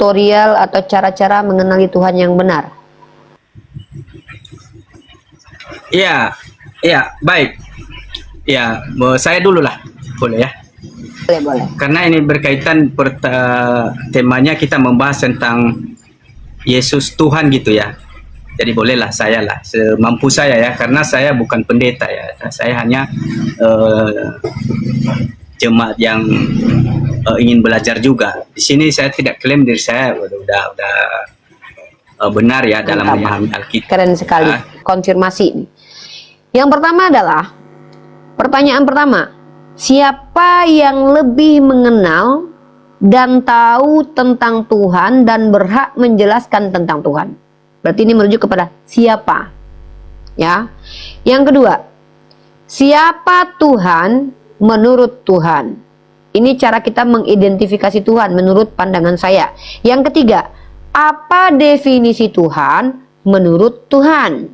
tutorial atau cara-cara mengenali Tuhan yang benar? Iya, iya, baik. Ya, saya dulu lah, boleh ya? Boleh. Karena ini berkaitan temanya kita membahas tentang Yesus Tuhan gitu ya. Jadi bolehlah saya lah, semampu saya ya, karena saya bukan pendeta ya. Saya hanya jemaat yang ingin belajar juga. Di sini saya tidak klaim diri saya udah benar ya dalam memahami Alkitab. Keren sekali, konfirmasi. Yang pertama adalah, pertanyaan pertama, siapa yang lebih mengenal dan tahu tentang Tuhan dan berhak menjelaskan tentang Tuhan? Berarti ini merujuk kepada siapa, ya. Yang kedua, siapa Tuhan menurut Tuhan? Ini cara kita mengidentifikasi Tuhan menurut pandangan saya. Yang ketiga, apa definisi Tuhan menurut Tuhan?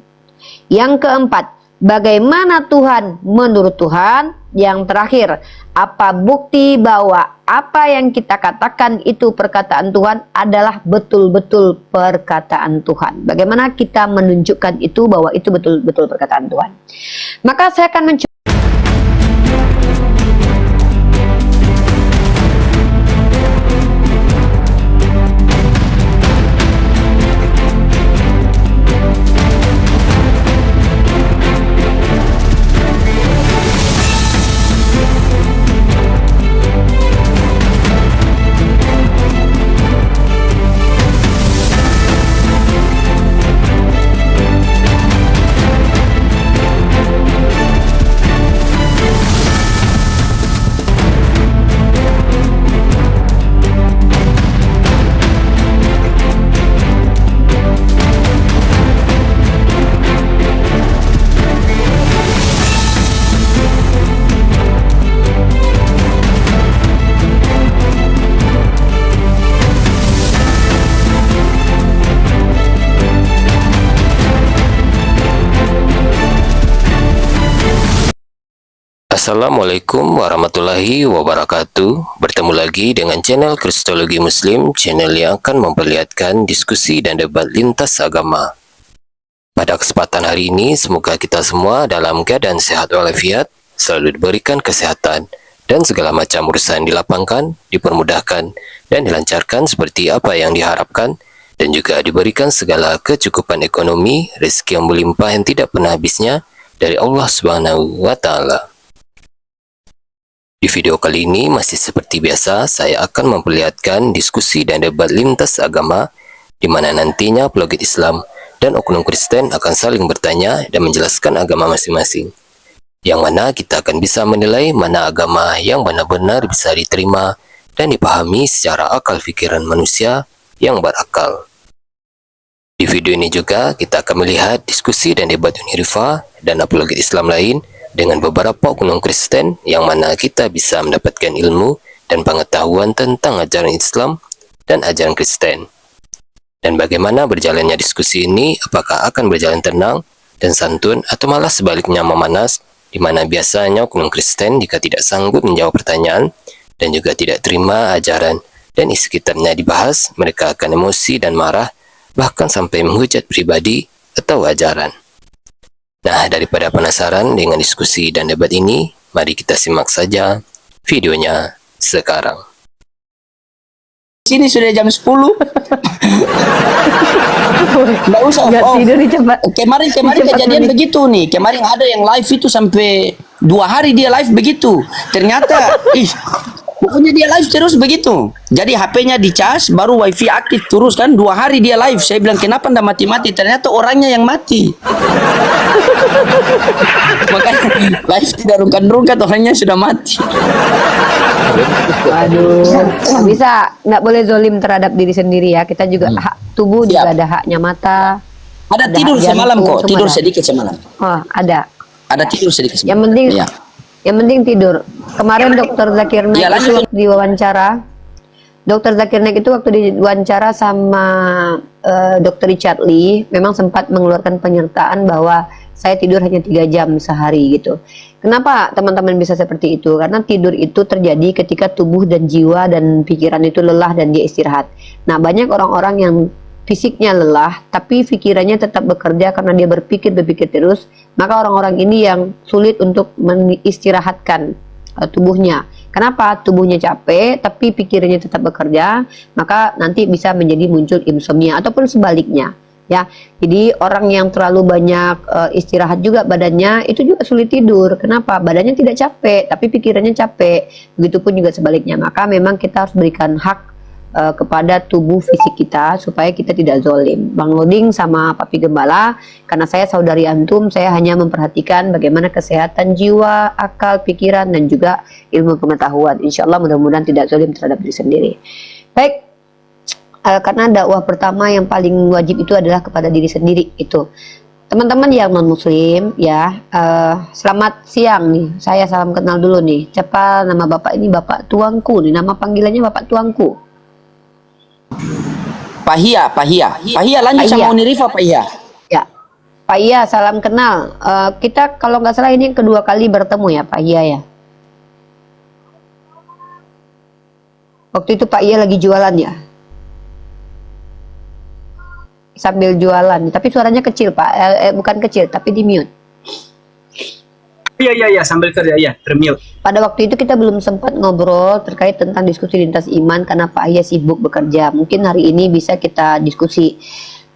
Yang keempat, bagaimana Tuhan menurut Tuhan? Yang terakhir, apa bukti bahwa apa yang kita katakan itu perkataan Tuhan adalah betul-betul perkataan Tuhan? Bagaimana kita menunjukkan itu bahwa itu betul-betul perkataan Tuhan? Maka saya akan mencoba. Assalamualaikum warahmatullahi wabarakatuh. Bertemu lagi dengan channel Kristologi Muslim, channel yang akan memperlihatkan diskusi dan debat lintas agama. Pada kesempatan hari ini, semoga kita semua dalam keadaan sehat walafiat, selalu diberikan kesehatan, dan segala macam urusan dilapangkan, dipermudahkan, dan dilancarkan seperti apa yang diharapkan, dan juga diberikan segala kecukupan ekonomi, rezeki yang melimpah yang tidak pernah habisnya dari Allah Subhanahu wa Ta'ala. Di video kali ini masih seperti biasa, saya akan memperlihatkan diskusi dan debat lintas agama, di mana nantinya apologet Islam dan oknum Kristen akan saling bertanya dan menjelaskan agama masing-masing. Yang mana kita akan bisa menilai mana agama yang benar-benar bisa diterima dan dipahami secara akal pikiran manusia yang berakal. Di video ini juga kita akan melihat diskusi dan debat Unirifa dan apologet Islam lain dengan beberapa oknum Kristen yang mana kita bisa mendapatkan ilmu dan pengetahuan tentang ajaran Islam dan ajaran Kristen. Dan bagaimana berjalannya diskusi ini, apakah akan berjalan tenang dan santun atau malah sebaliknya memanas, di mana biasanya oknum Kristen jika tidak sanggup menjawab pertanyaan dan juga tidak terima ajaran dan isi kitabnya dibahas, mereka akan emosi dan marah, bahkan sampai menghujat pribadi atau ajaran. Nah, daripada penasaran dengan diskusi dan debat ini, mari kita simak saja videonya sekarang. Sini sudah jam 10. Nggak usah. Tidur coba. Kemarin kejadian begitu nih. Kemarin ada yang live itu sampai 2 hari dia live begitu. Ternyata, pokoknya dia live terus begitu. Jadi HP-nya dicas, baru wifi aktif terus kan. 2 hari dia live. Saya bilang kenapa ndak mati-mati? Ternyata orangnya yang mati. Makanya live tidak rungkat-rungkat, orangnya sudah mati. Waduh, nggak bisa, nggak boleh zolim terhadap diri sendiri ya. Kita juga hak tubuh juga ada haknya, mata. Ada tidur semalam kok, tidur sedikit semalam. Oh, ada. Ada tidur sedikit semalam. Yang penting, ya. Yang penting tidur. Kemarin Dokter Zakir Naik Ya, itu diwawancara. Dokter Zakir Naik itu waktu diwawancara sama Dokter Richard Lee, memang sempat mengeluarkan pernyataan bahwa saya tidur hanya 3 jam sehari gitu. Kenapa teman-teman bisa seperti itu? Karena tidur itu terjadi ketika tubuh dan jiwa dan pikiran itu lelah dan dia istirahat. Nah, banyak orang-orang yang fisiknya lelah tapi pikirannya tetap bekerja karena dia berpikir terus, maka orang-orang ini yang sulit untuk menistirahatkan tubuhnya. Kenapa? Tubuhnya capek tapi pikirannya tetap bekerja, maka nanti bisa menjadi muncul insomnia ataupun sebaliknya. Ya, jadi orang yang terlalu banyak istirahat juga badannya itu juga sulit tidur. Kenapa? Badannya tidak capek, tapi pikirannya capek. Begitupun juga sebaliknya. Maka memang kita harus berikan hak kepada tubuh fisik kita supaya kita tidak zolim. Bang Loding sama Papi Gembala, karena saya saudari antum, saya hanya memperhatikan bagaimana kesehatan jiwa, akal, pikiran, dan juga ilmu pengetahuan. Insya Allah mudah-mudahan tidak zolim terhadap diri sendiri. Baik, karena dakwah pertama yang paling wajib itu adalah kepada diri sendiri itu. Teman-teman yang non muslim ya, selamat siang nih. Saya salam kenal dulu nih. Siapa nama bapak ini? Bapak Tuangku nih. Nama panggilannya Bapak Tuangku. Pahia lanjut sama Uni Rifa Pahia. Ya, Pak Iya, salam kenal. Kita kalau nggak salah ini yang kedua kali bertemu ya, Pak Iya ya. Waktu itu Pak Iya lagi jualan ya, sambil jualan. Tapi suaranya kecil Pak, bukan kecil, tapi di mute. Iya, sambil kerja ya, termute. Pada waktu itu kita belum sempat ngobrol terkait tentang diskusi lintas iman karena Pak Iya sibuk bekerja. Mungkin hari ini bisa kita diskusi.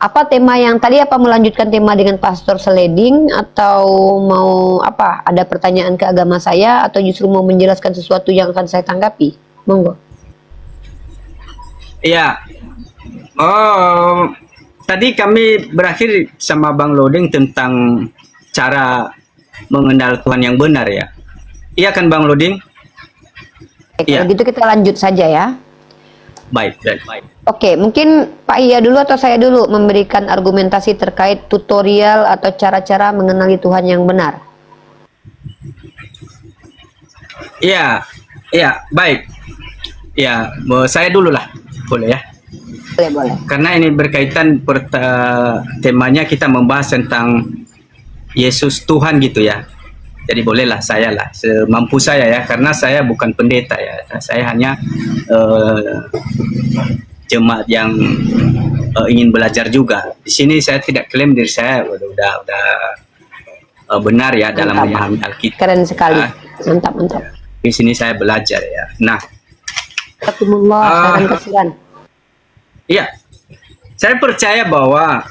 Apa tema yang tadi, apa melanjutkan tema dengan Pastor Seleding atau mau apa? Ada pertanyaan ke agama saya atau justru mau menjelaskan sesuatu yang akan saya tanggapi? Monggo. Iya. Oh, tadi kami berakhir sama Bang Loding tentang cara mengenal Tuhan yang benar ya. Iya kan Bang Loding? Kalau gitu kita lanjut saja ya. Baik. Oke, mungkin Pak Iya dulu atau saya dulu memberikan argumentasi terkait tutorial atau cara-cara mengenali Tuhan yang benar. Iya, baik. Ya, saya dulu lah, boleh ya? Boleh. Karena ini berkaitan temanya kita membahas tentang Yesus Tuhan gitu ya. Jadi bolehlah saya lah semampu saya ya, karena saya bukan pendeta ya. Saya hanya jemaat yang ingin belajar juga. Di sini saya tidak klaim diri saya udah benar ya dalam memahami Alkitab. Keren sekali. Mantap. Di sini saya belajar ya. Nah, kasihan. Iya. Saya percaya bahwa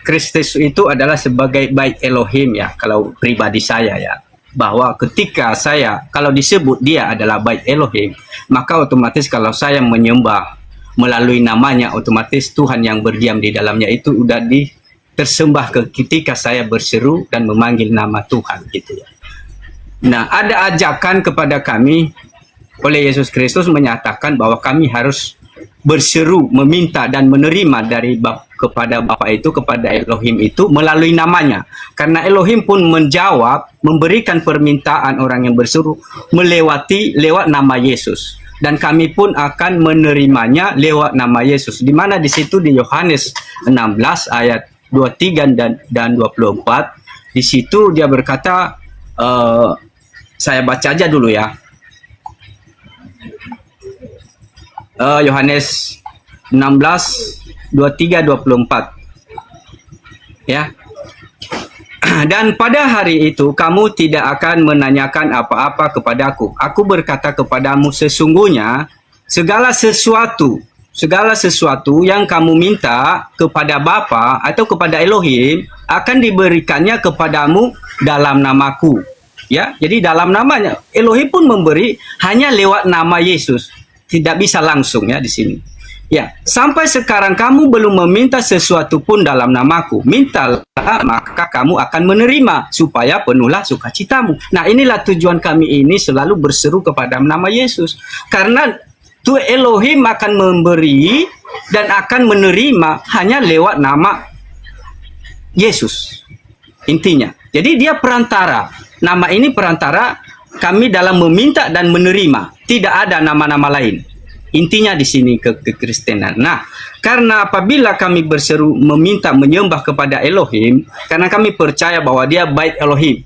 Kristus itu adalah sebagai baik Elohim ya, kalau pribadi saya ya. Bahwa ketika saya, kalau disebut dia adalah baik Elohim, maka otomatis kalau saya menyembah melalui namanya, otomatis Tuhan yang berdiam di dalamnya itu udah tersembah ketika saya berseru dan memanggil nama Tuhan gitu ya. Nah, ada ajakan kepada kami oleh Yesus Kristus menyatakan bahwa kami harus berseru, meminta dan menerima kepada Bapa itu, kepada Elohim itu melalui namanya. Karena Elohim pun menjawab, memberikan permintaan orang yang berseru lewat nama Yesus. Dan kami pun akan menerimanya lewat nama Yesus. Di mana di situ di Yohanes 16 ayat 23 dan 24, di situ dia berkata, saya baca aja dulu ya. Yohanes 16 23 24 ya. Dan pada hari itu kamu tidak akan menanyakan apa-apa kepadaku. Aku berkata kepadamu, sesungguhnya segala sesuatu yang kamu minta kepada Bapa atau kepada Elohim akan diberikannya kepadamu dalam namaku. Ya, jadi dalam namanya Elohim pun memberi hanya lewat nama Yesus. Tidak bisa langsung ya di sini. Ya, sampai sekarang kamu belum meminta sesuatu pun dalam namaku. Mintalah, maka kamu akan menerima, supaya penuhlah sukacitamu. Nah, inilah tujuan kami ini selalu berseru kepada nama Yesus. Karena Tuhan Elohim akan memberi dan akan menerima hanya lewat nama Yesus. Intinya. Jadi dia perantara. Nama ini perantara kami dalam meminta dan menerima. Tidak ada nama-nama lain. Intinya di sini kekristenan. Nah, Karena apabila kami berseru meminta menyembah kepada Elohim, karena kami percaya bahwa dia baik Elohim.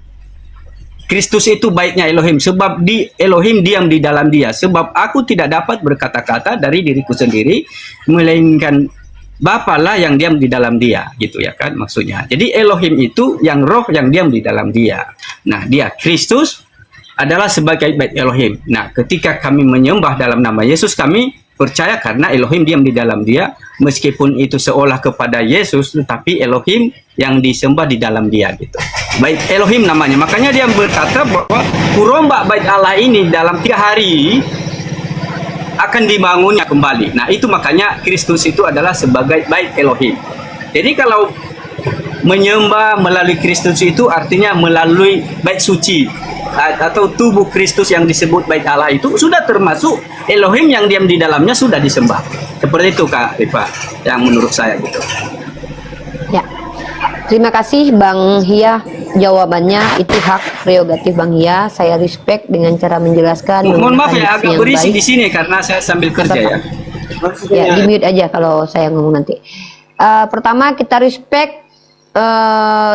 Kristus itu baiknya Elohim, sebab di Elohim diam di dalam dia. Sebab aku tidak dapat berkata-kata dari diriku sendiri, melainkan Bapa lah yang diam di dalam dia, gitu ya kan maksudnya. Jadi Elohim itu yang roh yang diam di dalam dia. Nah, dia Kristus adalah sebagai baik Elohim. Nah, ketika kami menyembah dalam nama Yesus, kami percaya karena Elohim diam di dalam dia, meskipun itu seolah kepada Yesus, tetapi Elohim yang disembah di dalam dia gitu. Baik Elohim namanya. Makanya dia berkata bahwa kurombak bait Allah ini dalam 3 hari akan dibangunnya kembali. Nah, itu makanya Kristus itu adalah sebagai bait Elohim. Jadi kalau menyembah melalui Kristus itu artinya melalui bait suci atau tubuh Kristus yang disebut bait Allah itu sudah termasuk Elohim yang diam di dalamnya sudah disembah. Seperti itu Kak Rifa, yang menurut saya gitu. Ya, terima kasih Bang Hia, jawabannya itu hak prerogatif Bang Hia. Saya respect dengan cara menjelaskan. Mohon maaf ya, menggunakan diksi agak yang berisik baik. di sini karena saya sambil kerja ya. Ya, di mute aja kalau saya ngomong nanti. Pertama kita respect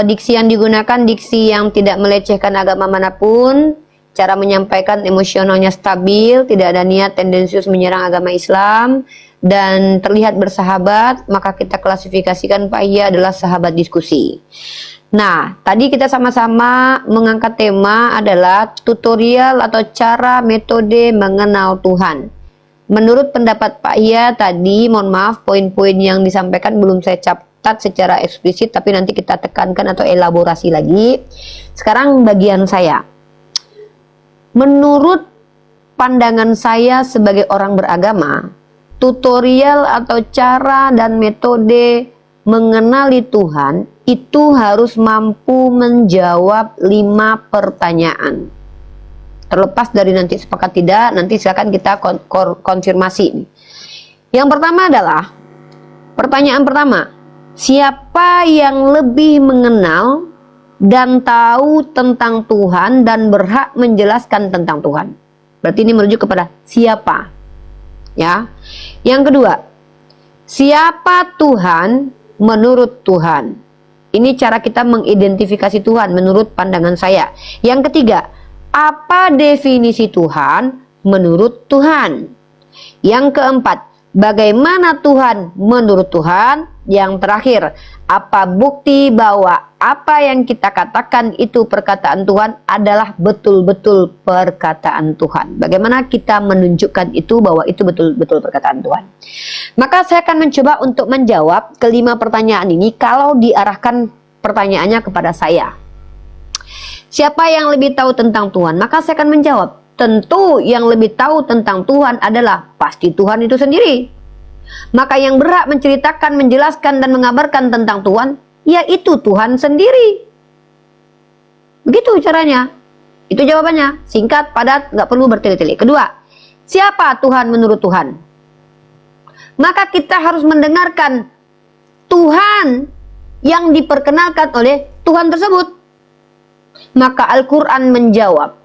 diksi yang digunakan, diksi yang tidak melecehkan agama manapun, cara menyampaikan emosionalnya stabil, tidak ada niat tendensius menyerang agama Islam, dan terlihat bersahabat, maka kita klasifikasikan Pak Hia adalah sahabat diskusi. Nah, tadi kita sama-sama mengangkat tema adalah tutorial atau cara metode mengenal Tuhan. Menurut pendapat Pak Hia tadi, mohon maaf, poin-poin yang disampaikan belum saya catat secara eksplisit, tapi nanti kita tekankan atau elaborasi lagi. Sekarang bagian saya. Menurut pandangan saya sebagai orang beragama, tutorial atau cara dan metode mengenali Tuhan itu harus mampu menjawab 5 pertanyaan. Terlepas dari nanti sepakat tidak, nanti silakan kita konfirmasi. Yang pertama adalah, pertanyaan pertama, siapa yang lebih mengenal dan tahu tentang Tuhan dan berhak menjelaskan tentang Tuhan? Berarti ini merujuk kepada siapa. Ya. Yang kedua, siapa Tuhan menurut Tuhan? Ini cara kita mengidentifikasi Tuhan menurut pandangan saya. Yang ketiga, apa definisi Tuhan menurut Tuhan? Yang keempat, bagaimana Tuhan menurut Tuhan? Yang terakhir, apa bukti bahwa apa yang kita katakan itu perkataan Tuhan adalah betul-betul perkataan Tuhan? Bagaimana kita menunjukkan itu bahwa itu betul-betul perkataan Tuhan? Maka saya akan mencoba untuk menjawab kelima pertanyaan ini kalau diarahkan pertanyaannya kepada saya. Siapa yang lebih tahu tentang Tuhan? Maka saya akan menjawab, tentu yang lebih tahu tentang Tuhan adalah pasti Tuhan itu sendiri. Maka yang berhak menceritakan, menjelaskan, dan mengabarkan tentang Tuhan, yaitu Tuhan sendiri. Begitu caranya. Itu jawabannya. Singkat, padat, nggak perlu bertele-tele. Kedua, siapa Tuhan menurut Tuhan? Maka kita harus mendengarkan Tuhan yang diperkenalkan oleh Tuhan tersebut. Maka Al-Quran menjawab,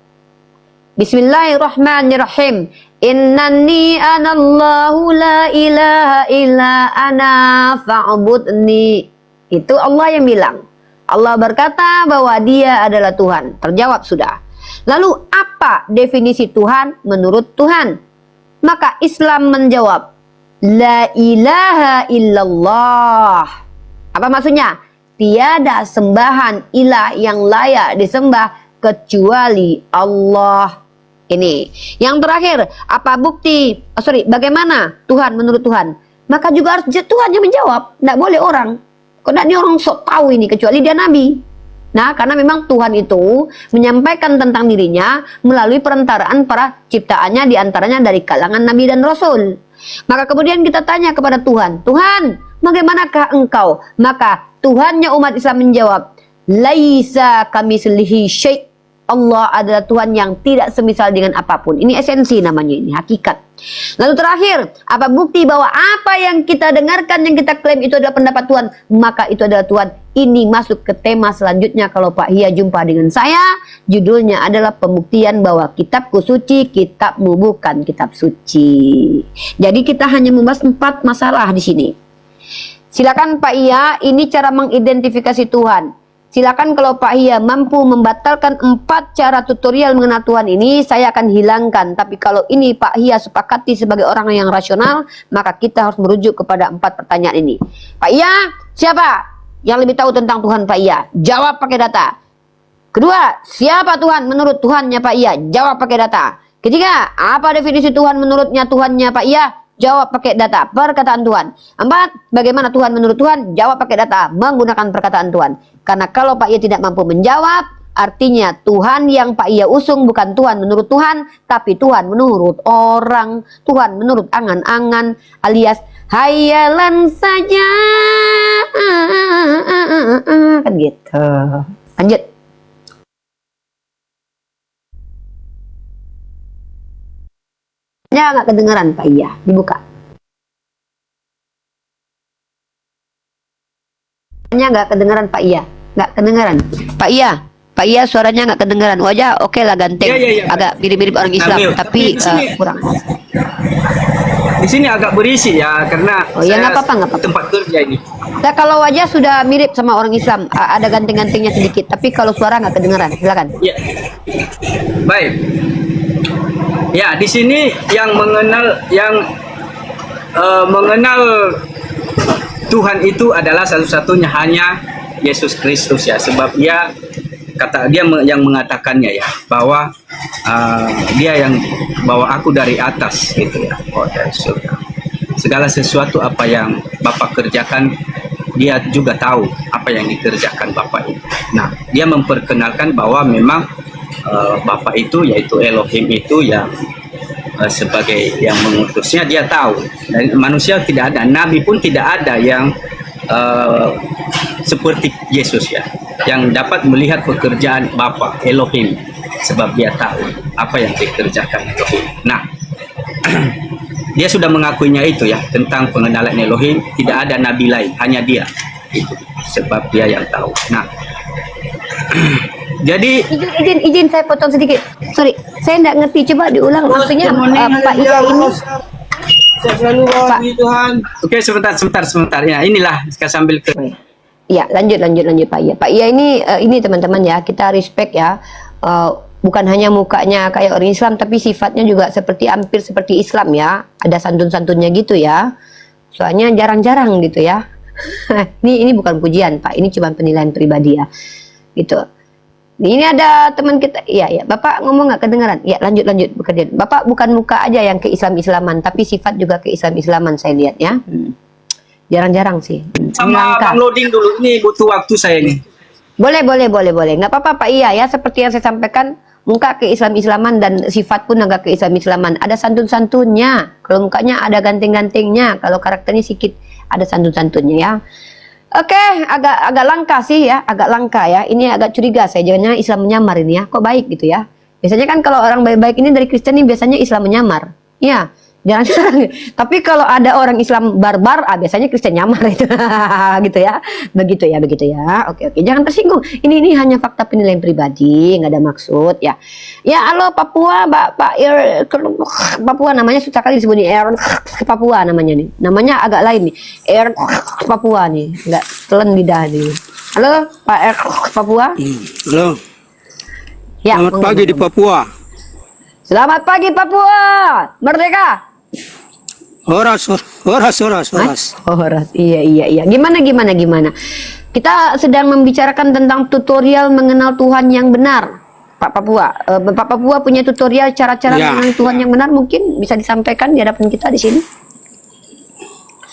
Bismillahirrahmanirrahim, Innani anallahu la ilaha illa ana fa'budni. Itu Allah yang bilang. Allah berkata bahwa dia adalah Tuhan. Terjawab sudah. Lalu apa definisi Tuhan menurut Tuhan? Maka Islam menjawab, La ilaha illallah. Apa maksudnya? Tiada sembahan ilah yang layak disembah kecuali Allah. Ini. Yang terakhir, apa bukti? Bagaimana Tuhan menurut Tuhan? Maka juga harus Tuhan yang menjawab. Tidak boleh orang. Karena ini orang sok tahu ini, kecuali dia nabi. Nah, karena memang Tuhan itu menyampaikan tentang dirinya melalui perantaraan para ciptaannya, diantaranya dari kalangan nabi dan rasul. Maka kemudian kita tanya kepada Tuhan, Tuhan, bagaimanakah engkau? Maka Tuhannya umat Islam menjawab, Laisa kamitslihi syai'. Allah adalah Tuhan yang tidak semisal dengan apapun. Ini esensi namanya, ini hakikat. Lalu terakhir, apa bukti bahwa apa yang kita dengarkan, yang kita klaim itu adalah pendapat Tuhan, maka itu adalah Tuhan. Ini masuk ke tema selanjutnya kalau Pak Hia jumpa dengan saya. Judulnya adalah pembuktian bahwa kitabku suci, kitabmu bukan kitab suci. Jadi kita hanya membahas 4 masalah di sini. Silakan Pak Iya, ini cara mengidentifikasi Tuhan. Silakan kalau Pak Iya mampu membatalkan 4 cara tutorial mengenal Tuhan ini, saya akan hilangkan. Tapi kalau ini Pak Iya sepakati sebagai orang yang rasional, maka kita harus merujuk kepada 4 pertanyaan ini. Pak Iya, siapa yang lebih tahu tentang Tuhan Pak Iya? Jawab pakai data. Kedua, siapa Tuhan menurut Tuhannya Pak Iya? Jawab pakai data. Ketiga, apa definisi Tuhan menurutnya Tuhannya Pak Iya? Jawab pakai data, perkataan Tuhan. 4, bagaimana Tuhan menurut Tuhan? Jawab pakai data, menggunakan perkataan Tuhan. Karena kalau Pak Iya tidak mampu menjawab, artinya Tuhan yang Pak Iya usung bukan Tuhan menurut Tuhan, tapi Tuhan menurut orang, Tuhan menurut angan-angan, alias hayalan saja. Kan gitu. Lanjut. Ya, nggak kedengeran Pak Iya, dibuka. Suaranya nggak kedengeran Pak Iya, nggak kedengeran. Pak Iya suaranya nggak kedengeran. Wajah oke lah ganteng, Ya. agak mirip-mirip orang Islam, Ambil. tapi Di sini- kurang. Di sini agak berisi ya karena Oh ya, nggak apa-apa, nggak apa-apa. tempat kerja ini. Nah, kalau wajah sudah mirip sama orang Islam, ada ganting-gantingnya sedikit, tapi kalau suara nggak kedengeran. Silakan. Ya. Baik. Ya, di sini yang mengenal Tuhan itu adalah satu-satunya hanya Yesus Kristus ya, sebab dia yang mengatakannya ya, bahwa dia yang bawa aku dari atas gitu ya, dari surga. Segala sesuatu apa yang Bapa kerjakan, dia juga tahu apa yang dikerjakan Bapa itu. Nah, dia memperkenalkan bahwa memang Bapa itu, yaitu Elohim itu yang sebagai yang mengutusnya, dia tahu. Dan manusia tidak ada, nabi pun tidak ada yang seperti Yesus ya, yang dapat melihat pekerjaan Bapa Elohim, sebab dia tahu apa yang dikerjakan Elohim. Nah, dia sudah mengakuinya itu ya, tentang pengenalan Elohim. Tidak ada nabi lain, hanya dia itu, sebab dia yang tahu. Nah, jadi Izin saya potong sedikit. Sorry, saya nggak ngerti. Coba diulang. Maksudnya Pak Iya ini. saya selalu bawa Tuhan. Oke, sebentar ya, inilah sambil ke Ya, lanjut Pak Iya. Pak Iya ini teman-teman ya, kita respect ya. Bukan hanya mukanya kayak orang Islam, tapi sifatnya juga hampir seperti Islam ya. Ada santun-santunnya gitu ya. Soalnya jarang-jarang gitu ya. Ini bukan pujian Pak, ini cuma penilaian pribadi ya. Gitu. Ini ada teman kita, iya, Bapak ngomong nggak kedengaran? Ya, lanjut bekerja. Bapak bukan muka aja yang ke-Islam-Islaman, tapi sifat juga ke-Islam-Islaman saya lihat ya. Jarang-jarang sih. sama Bang Loading dulu, ini butuh waktu saya ini. Boleh. Nggak apa-apa Pak Iya ya, seperti yang saya sampaikan, muka ke-Islam-Islaman dan sifat pun agak ke-Islam-Islaman. Ada santun-santunnya. Kalau mukanya ada ganting-gantingnya, kalau karakternya sedikit ada santun-santunnya ya. Oke, agak langka sih ya, agak langka ya. Ini agak curiga saya, jangan Islam menyamar ini ya. Kok baik gitu ya? Biasanya kan kalau orang baik-baik ini dari Kristen ini biasanya Islam menyamar. Iya, jarang-jarang. Tapi kalau ada orang Islam barbar, biasanya Kristen nyamar itu. Gitu ya. Begitu ya. Oke. Jangan tersinggung. Ini hanya fakta penilaian pribadi, nggak ada maksud ya. Ya, halo Papua, Papua namanya susah kali disebut nih. Papua namanya nih. Namanya agak lain nih. Papua nih. Nggak telan lidah nih. Halo Pak Papua. Halo, Ya, selamat pagi di Papua. Selamat pagi Papua. Merdeka. Horas. Horas. Iya. Gimana? Kita sedang membicarakan tentang tutorial mengenal Tuhan yang benar. Pak Papua, Bapak Papua punya tutorial cara-cara Ya. mengenal Tuhan yang benar, mungkin bisa disampaikan di hadapan kita di sini.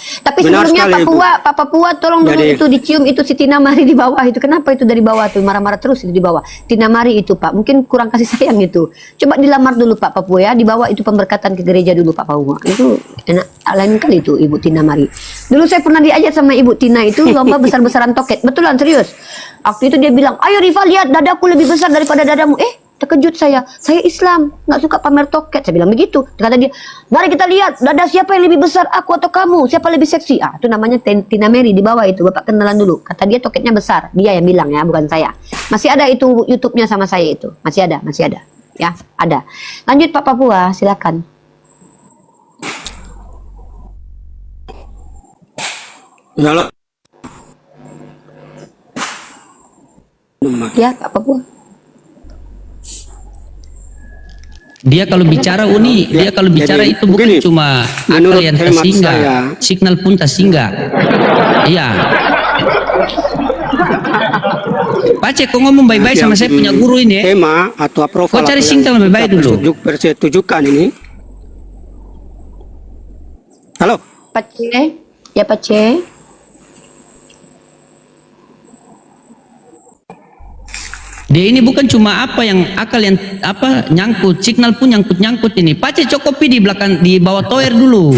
Tapi Benar sebelumnya sekali, Pak Papua tolong dulu Jadi- itu dicium itu si Tina Mari di bawah itu. Kenapa itu dari bawah tuh marah-marah terus itu di bawah? Tina Mari itu Pak, mungkin kurang kasih sayang itu. Coba dilamar dulu Pak Papua ya, dibawa itu pemberkatan ke gereja dulu Pak Papua. Itu enak lain kali itu Ibu Tina Mari. Dulu saya pernah diajak sama Ibu Tina itu lomba besar-besaran toket. Betulan serius. Waktu itu dia bilang, "Ayo Rival lihat dadaku lebih besar daripada dadamu." Terkejut saya Islam, nggak suka pamer toket. Saya bilang begitu. Kata dia, "Mari kita lihat dada siapa yang lebih besar, aku atau kamu, siapa lebih seksi." Itu namanya Tina Mary di bawah itu. Bapak kenalan dulu. Kata dia toketnya besar. Dia yang bilang ya, bukan saya. Masih ada itu YouTube-nya sama saya itu. Masih ada. Ya, ada. Lanjut Pak Papua, silakan. Halo. Ya, Pak Papua. Dia kalau bicara Uni, dia kalau bicara Jadi, itu bukan begini, cuma akal menurut yang hemat tersinggah, saya, signal pun tersinggah. Iya. Pace, kau ngomong baik-baik sama saya punya guru ini ya. tema atau profil Kau cari atau signal yang lebih baik kita dulu. tujukan ini. Halo. Pace, ya Pace. Dia ini bukan cuma apa yang akal yang apa nyangkut, signal pun nyangkut ini. Pace cokopi di belakang di bawah tower dulu.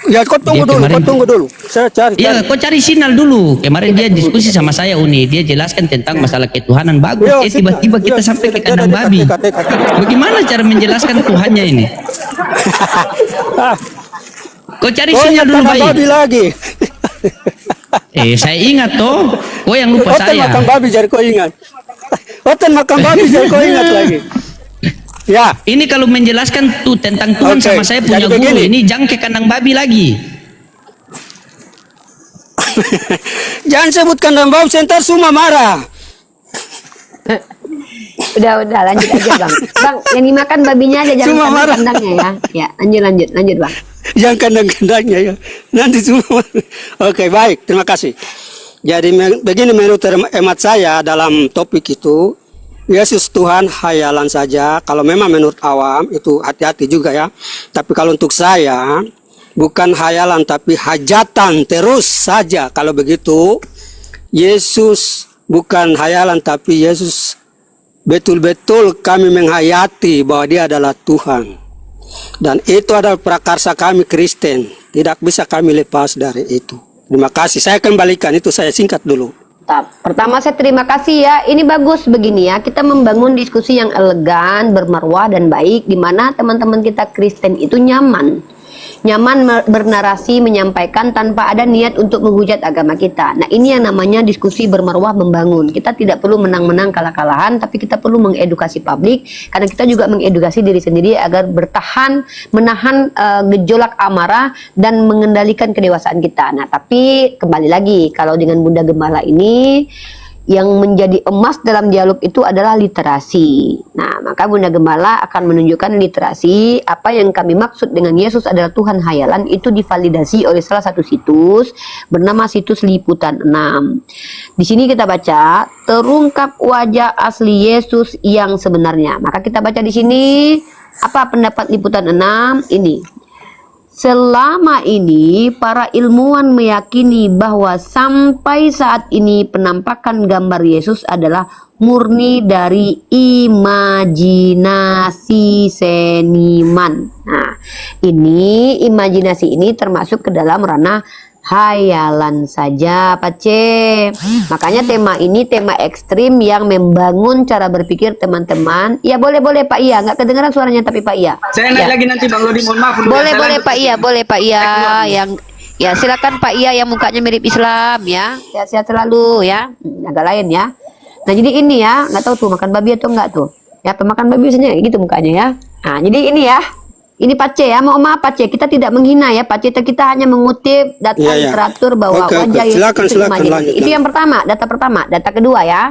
Ya, kau tunggu Dia dulu, kemarin- kau tunggu dulu. Saya cari. Iya, kau cari signal dulu. Kemarin dia diskusi sama saya Uni, dia jelaskan tentang masalah ketuhanan bagus. Yo, Tiba-tiba kita sampai ke kandang babi. Bagaimana cara menjelaskan Tuhannya ini? Kau cari Oh, sinyal yang dulu kandang baik. babi lagi. Saya ingat toh. Kau yang lupa Hotel saya. makan babi jadi kau ingat. Hotel makan babi jadi kau ingat lagi. Ya, Ini kalau menjelaskan tuh tentang Tuhan Oke, sama saya punya jadi guru. begini. Ini jangan ke kandang babi lagi. jangan sebut kandang babi, ntar semua marah. Udah lanjut aja Bang. Bang, yang dimakan babinya aja jangan Cuma marah. kandang-kandangnya ya. Ya, lanjut Bang. Yang kandang-kandangnya ya. Nanti semua. Oke, baik. Terima kasih. Jadi begini menurut hemat saya dalam topik itu, Yesus Tuhan hayalan saja. Kalau memang menurut awam itu hati-hati juga ya. Tapi kalau untuk saya bukan hayalan tapi hajatan terus saja. Kalau begitu Yesus bukan hayalan tapi Yesus betul-betul kami menghayati bahwa dia adalah Tuhan. Dan itu adalah prakarsa kami Kristen. Tidak bisa kami lepas dari itu. Terima kasih. Saya kembalikan itu, saya singkat dulu. Pertama saya terima kasih ya. Ini bagus begini ya. Kita membangun diskusi yang elegan, bermarwah dan baik di mana teman-teman kita Kristen itu nyaman bernarasi, menyampaikan tanpa ada niat untuk menghujat agama kita. Nah, ini yang namanya diskusi bermarwah membangun. Kita tidak perlu menang-menang kalah-kalahan, tapi kita perlu mengedukasi publik karena kita juga mengedukasi diri sendiri agar bertahan, menahan gejolak amarah dan mengendalikan kedewasaan kita. Nah, tapi kembali lagi kalau dengan Bunda Gembala ini yang menjadi emas dalam dialog itu adalah literasi. Nah, maka Bunda Gembala akan menunjukkan literasi. Apa yang kami maksud dengan Yesus adalah Tuhan hayalan itu divalidasi oleh salah satu situs bernama situs Liputan 6. Di sini kita baca terungkap wajah asli Yesus yang sebenarnya. Maka kita baca di sini apa pendapat Liputan 6 ini. Selama ini para ilmuwan meyakini bahwa sampai saat ini penampakan gambar Yesus adalah murni dari imajinasi seniman. Nah, ini imajinasi ini termasuk ke dalam ranah hayalan saja, Pace. Makanya tema ini tema ekstrim yang membangun cara berpikir teman-teman. Ya boleh Pak Iya, nggak kedengaran suaranya tapi Pak Iya. Saya naik Ya. lagi nanti Bang Lodi, mohon maaf. Boleh Pak Iya, boleh Pak Iya yang ya silakan Pak Iya yang mukanya mirip Islam ya. Sehat-sehat selalu ya. Agak lain ya. Nah, jadi ini ya, nggak tahu tuh makan babi atau enggak tuh. Ya, pemakan babi biasanya gitu mukanya ya. Nah, jadi ini ya. Ini Pace ya, mohon maaf Pace, kita tidak menghina ya Pace, kita hanya mengutip data Iya, iya. literatur bahwa Oke, wajah Yesus silakan, itu silakan, imajinasi. lanjut, Itu yang pertama, data pertama. Data kedua ya.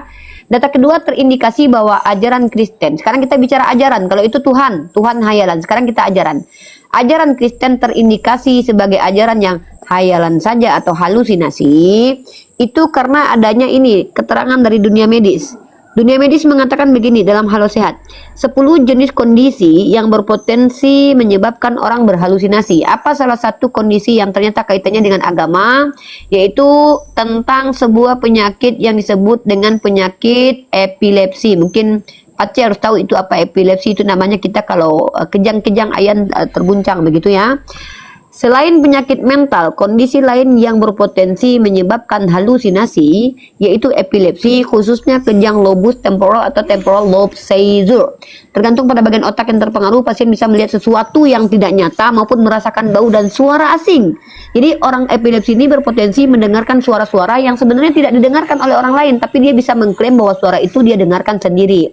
Data kedua terindikasi bahwa ajaran Kristen. Sekarang kita bicara ajaran. Kalau itu Tuhan hayalan. Sekarang kita ajaran. Ajaran Kristen terindikasi sebagai ajaran yang hayalan saja atau halusinasi. Itu karena adanya ini keterangan dari dunia medis. Dunia medis mengatakan begini dalam Halo Sehat. 10 jenis kondisi yang berpotensi menyebabkan orang berhalusinasi. Apa salah satu kondisi yang ternyata kaitannya dengan agama? Yaitu tentang sebuah penyakit yang disebut dengan penyakit epilepsi. Mungkin Pace harus tahu itu apa epilepsi. Itu namanya kita kalau kejang-kejang ayan terguncang begitu ya. Selain penyakit mental, kondisi lain yang berpotensi menyebabkan halusinasi yaitu epilepsi, khususnya kejang lobus temporal atau temporal lobe seizure. Tergantung pada bagian otak yang terpengaruh, pasien bisa melihat sesuatu yang tidak nyata maupun merasakan bau dan suara asing. Jadi orang epilepsi ini berpotensi mendengarkan suara-suara yang sebenarnya tidak didengarkan oleh orang lain, tapi dia bisa mengklaim bahwa suara itu dia dengarkan sendiri.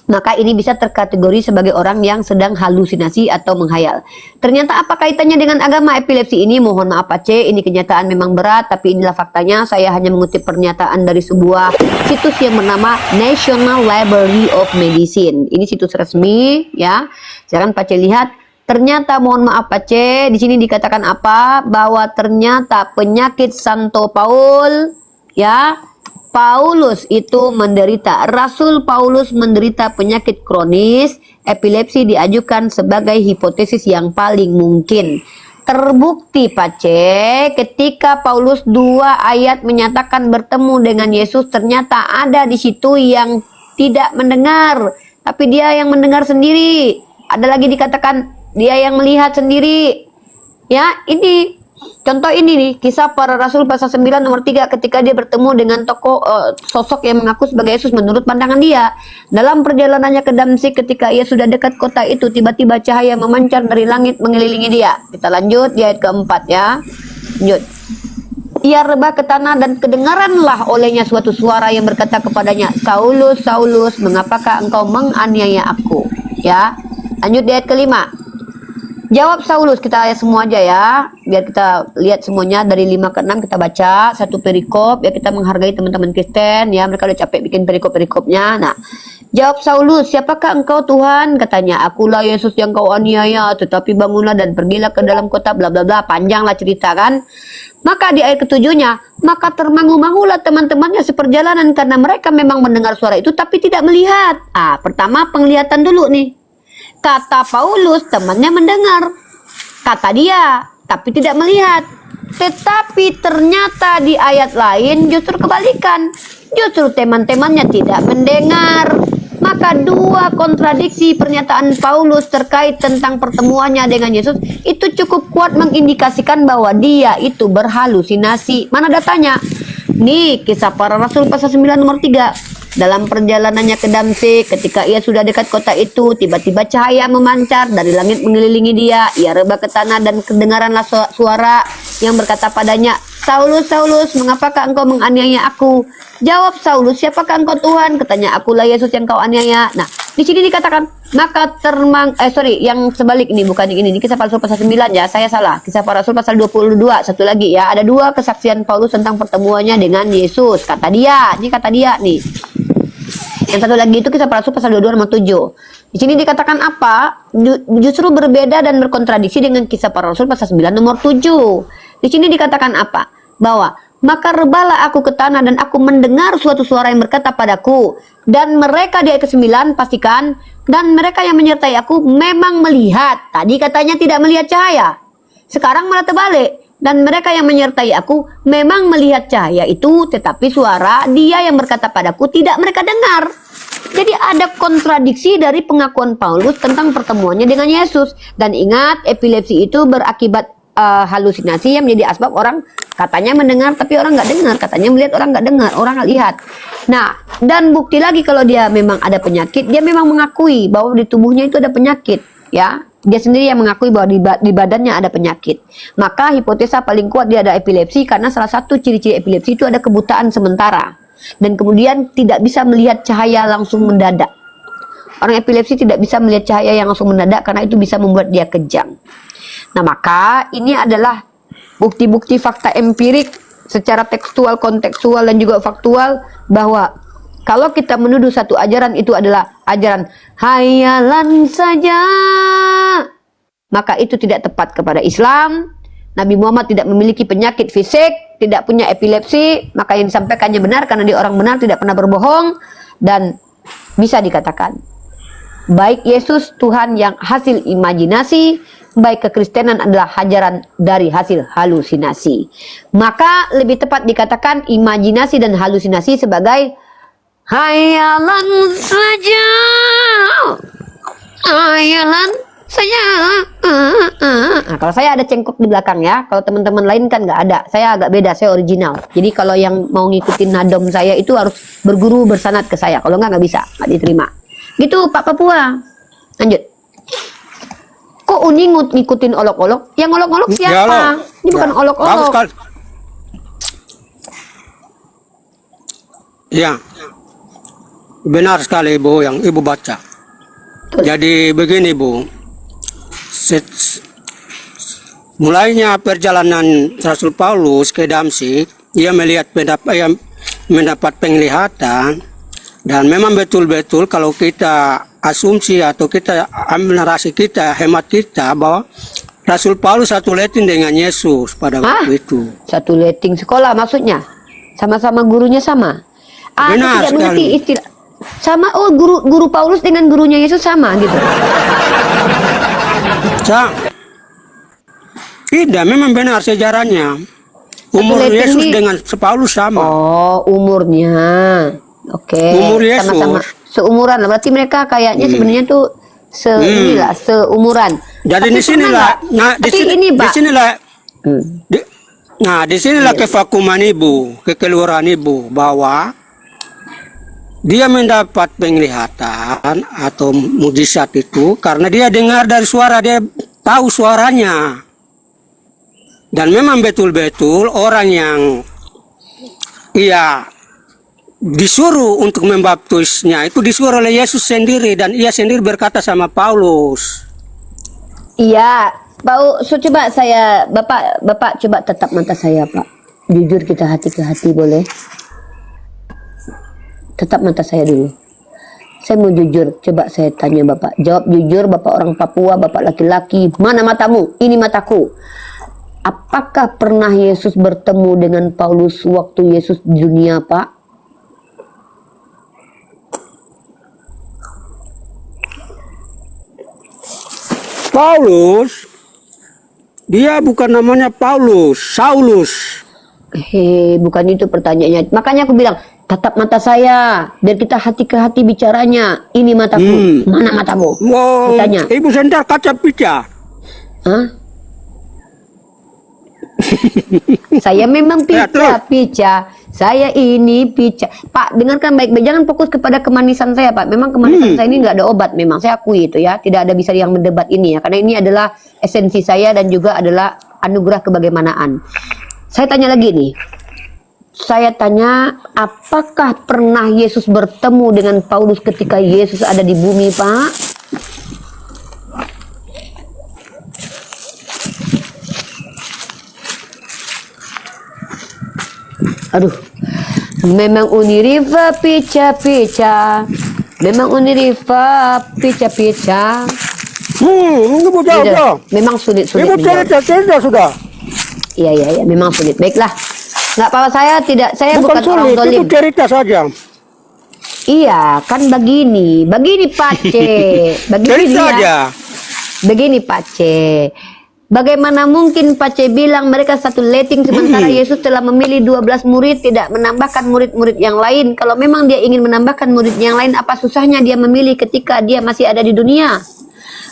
maka ini bisa terkategori sebagai orang yang sedang halusinasi atau menghayal. Ternyata apa kaitannya dengan agama epilepsi ini? Mohon maaf Pak C, ini kenyataan memang berat, tapi inilah faktanya. Saya hanya mengutip pernyataan dari sebuah situs yang bernama National Library of Medicine. Ini situs resmi ya. Sekarang Pak C lihat, ternyata mohon maaf Pak C, di sini dikatakan apa? Bahwa ternyata penyakit Santo Paul ya, Paulus itu menderita, Rasul Paulus menderita penyakit kronis, epilepsi diajukan sebagai hipotesis yang paling mungkin. Terbukti Pak C, ketika Paulus 2 ayat menyatakan bertemu dengan Yesus, ternyata ada di situ yang tidak mendengar, tapi dia yang mendengar sendiri. Ada lagi dikatakan dia yang melihat sendiri. Ya, ini contoh ini nih, Kisah Para Rasul pasal 9 nomor 3, ketika dia bertemu dengan tokoh sosok yang mengaku sebagai Yesus menurut pandangan dia. Dalam perjalanannya ke Damsik, ketika ia sudah dekat kota itu, tiba-tiba cahaya memancar dari langit mengelilingi dia. Kita lanjut di ayat keempat ya. Lanjut. Ia rebah ke tanah dan kedengaranlah olehnya suatu suara yang berkata kepadanya, Saulus, Saulus, mengapakah engkau menganiaya aku? Ya. Lanjut di ayat kelima. Jawab Saulus, kita ayat semua aja ya, biar kita lihat semuanya dari 5 ke 6 kita baca satu perikop ya, kita menghargai teman-teman Kristen ya, mereka udah capek bikin perikop-perikopnya. Nah, jawab Saulus, siapakah engkau Tuhan? Katanya, akulah Yesus yang kau aniaya, tetapi bangunlah dan pergilah ke dalam kota bla bla bla, panjanglah cerita kan. Maka di ayat ketujuhnya, maka termangu-mangulah teman-temannya seperjalanan karena mereka memang mendengar suara itu tapi tidak melihat. Pertama penglihatan dulu nih. Kata Paulus, temannya mendengar, kata dia, tapi tidak melihat. Tetapi ternyata di ayat lain justru kebalikan. Justru teman-temannya tidak mendengar. Maka 2 kontradiksi pernyataan Paulus terkait tentang pertemuannya dengan Yesus itu cukup kuat mengindikasikan bahwa dia itu berhalusinasi. Mana datanya? Nih, Kisah Para Rasul pasal 9 nomor 3. Dalam perjalanannya ke Damsik, ketika ia sudah dekat kota itu, tiba-tiba cahaya memancar dari langit mengelilingi dia. Ia rebah ke tanah dan kedengaranlah suara yang berkata padanya, Saulus, Saulus, mengapakah engkau menganiaya aku? Jawab Saulus, siapakah engkau Tuhan? Katanya, akulah Yesus yang kau aniaya. Nah, di sini dikatakan, maka yang sebalik ini, bukan yang ini Kisah Para Rasul pasal 9 ya, saya salah. Kisah Para Rasul pasal 22, satu lagi ya, ada 2 kesaksian Paulus tentang pertemuannya dengan Yesus. Kata dia, ini kata dia nih. Yang satu lagi itu Kisah Para Rasul pasal 22 nomor 7. Di sini dikatakan apa? Justru berbeda dan berkontradiksi dengan Kisah Para Rasul pasal 9 nomor 7. Di sini dikatakan apa? Bahwa maka rebahlah aku ke tanah dan aku mendengar suatu suara yang berkata padaku, dan mereka di ayat ke-9 pastikan, dan mereka yang menyertai aku memang melihat. Tadi katanya tidak melihat cahaya, sekarang malah terbalik. Dan mereka yang menyertai aku memang melihat cahaya itu, tetapi suara dia yang berkata padaku tidak mereka dengar. Jadi ada kontradiksi dari pengakuan Paulus tentang pertemuannya dengan Yesus. Dan ingat, epilepsi itu berakibat halusinasi yang menjadi asbab orang katanya mendengar tapi orang nggak dengar, katanya melihat orang nggak dengar, orang nggak lihat. Nah, dan bukti lagi kalau dia memang ada penyakit, dia memang mengakui bahwa di tubuhnya itu ada penyakit ya. Dia sendiri yang mengakui bahwa di badannya ada penyakit. Maka hipotesa paling kuat dia ada epilepsi karena salah satu ciri-ciri epilepsi itu ada kebutaan sementara. Dan kemudian tidak bisa melihat cahaya langsung mendadak. Orang epilepsi tidak bisa melihat cahaya yang langsung mendadak karena itu bisa membuat dia kejang. Nah, maka ini adalah bukti-bukti fakta empirik secara tekstual, kontekstual, dan juga faktual bahwa kalau kita menuduh satu ajaran itu adalah ajaran hayalan saja, maka itu tidak tepat kepada Islam. Nabi Muhammad tidak memiliki penyakit fisik, tidak punya epilepsi, maka yang disampaikannya benar karena dia orang benar, tidak pernah berbohong. Dan bisa dikatakan baik Yesus Tuhan yang hasil imajinasi, baik kekristenan adalah ajaran dari hasil halusinasi. Maka lebih tepat dikatakan imajinasi dan halusinasi sebagai hayalan saja, hayalan saja. Nah, kalau saya ada cengkok di belakang ya, kalau teman-teman lain kan nggak ada. Saya agak beda, saya original. Jadi kalau yang mau ngikutin nadom saya itu harus berguru bersanad ke saya. Kalau nggak bisa, nggak diterima. Gitu Pak Papua. Lanjut. Kok Uni ngikutin olok-olok? Yang olok-olok siapa? Ini bukan olok-olok. Ya. Benar sekali Ibu yang Ibu baca. Jadi begini Bu, mulainya perjalanan Rasul Paulus ke Damsyik, ia mendapat penglihatan, dan memang betul-betul kalau kita asumsi atau kita ambil narasi kita, hemat kita bahwa Rasul Paulus satu letting dengan Yesus pada waktu itu. Satu letting sekolah maksudnya? Sama-sama gurunya sama? Benar Tidak mengerti sekali. istilah. Sama, oh guru Paulus dengan gurunya Yesus sama gitu. Tidak, memang benar sejarahnya. Umur letting Yesus ini- dengan Paulus sama. Oh, umurnya. Oke. Umur Yesus. Sama-sama seumuran. Berarti mereka kayaknya sebenarnya tuh inilah seumuran. Jadi Tapi di sinilah, pernah nggak? di Tapi ini, Pak. sinilah, di sinilah Iya. kevakuman Ibu, kekeluaran Ibu bahwa dia mendapat penglihatan atau mujizat itu karena dia dengar dari suara, dia tahu suaranya. Dan memang betul-betul orang yang disuruh untuk membaptisnya itu disuruh oleh Yesus sendiri, dan ia sendiri berkata sama Paulus. Iya, Pak. Coba saya, Bapak coba tetap mata saya, Pak. Jujur kita hati ke hati boleh? Tetap mata saya dulu. Saya mau jujur, coba saya tanya Bapak. Jawab jujur, Bapak orang Papua, Bapak laki-laki. Mana matamu? Ini mataku. Apakah pernah Yesus bertemu dengan Paulus waktu Yesus di dunia, Pak? Paulus, dia bukan namanya Paulus, Saulus. Bukan itu pertanyaannya. Makanya aku bilang, tatap mata saya, biar kita hati ke hati bicaranya. Ini mataku, mana matamu? Wow, Ditanya. Ibu sendal kaca pica. Hah? Saya memang Ya, terus. pica. Saya ini pica. Pak, dengarkan baik-baik. Jangan fokus kepada kemanisan saya, Pak. Memang kemanisan saya ini nggak ada obat. Memang saya akui itu ya. Tidak ada bisa yang mendebat ini ya. Karena ini adalah esensi saya dan juga adalah anugerah kebagaimanaan. Saya tanya lagi nih. Saya tanya, apakah pernah Yesus bertemu dengan Paulus ketika Yesus ada di bumi, Pak? Aduh, memang Uniriva pica-pica, memang Uniriva pica-pica. Ibu Tidak, jauh. memang sulit-sulit Ibu menjawab. cerita sudah. Iya, memang sulit. Baiklah, nggak apa-apa, saya bukan orang sulit, dolim. Ibu cerita saja. Iya, kan begini Pace, begini Cerita ya. aja. Begini Pace, bagaimana mungkin Pace bilang mereka satu letting sementara Yesus telah memilih 12 murid, tidak menambahkan murid-murid yang lain. Kalau memang dia ingin menambahkan murid yang lain, apa susahnya dia memilih ketika dia masih ada di dunia?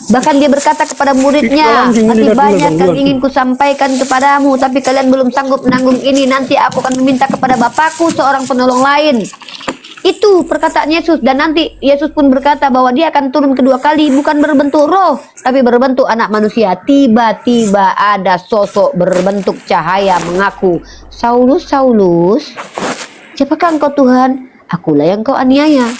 Bahkan dia berkata kepada muridnya, masih banyak yang ingin kusampaikan kepadamu, tapi kalian belum sanggup menanggung ini. Nanti aku akan meminta kepada Bapakku seorang penolong lain. Itu perkataan Yesus. Dan nanti Yesus pun berkata bahwa dia akan turun kedua kali, bukan berbentuk roh, tapi berbentuk anak manusia. Tiba-tiba ada sosok berbentuk cahaya mengaku, Saulus, Saulus, siapakah engkau Tuhan? Akulah yang kau aniaya.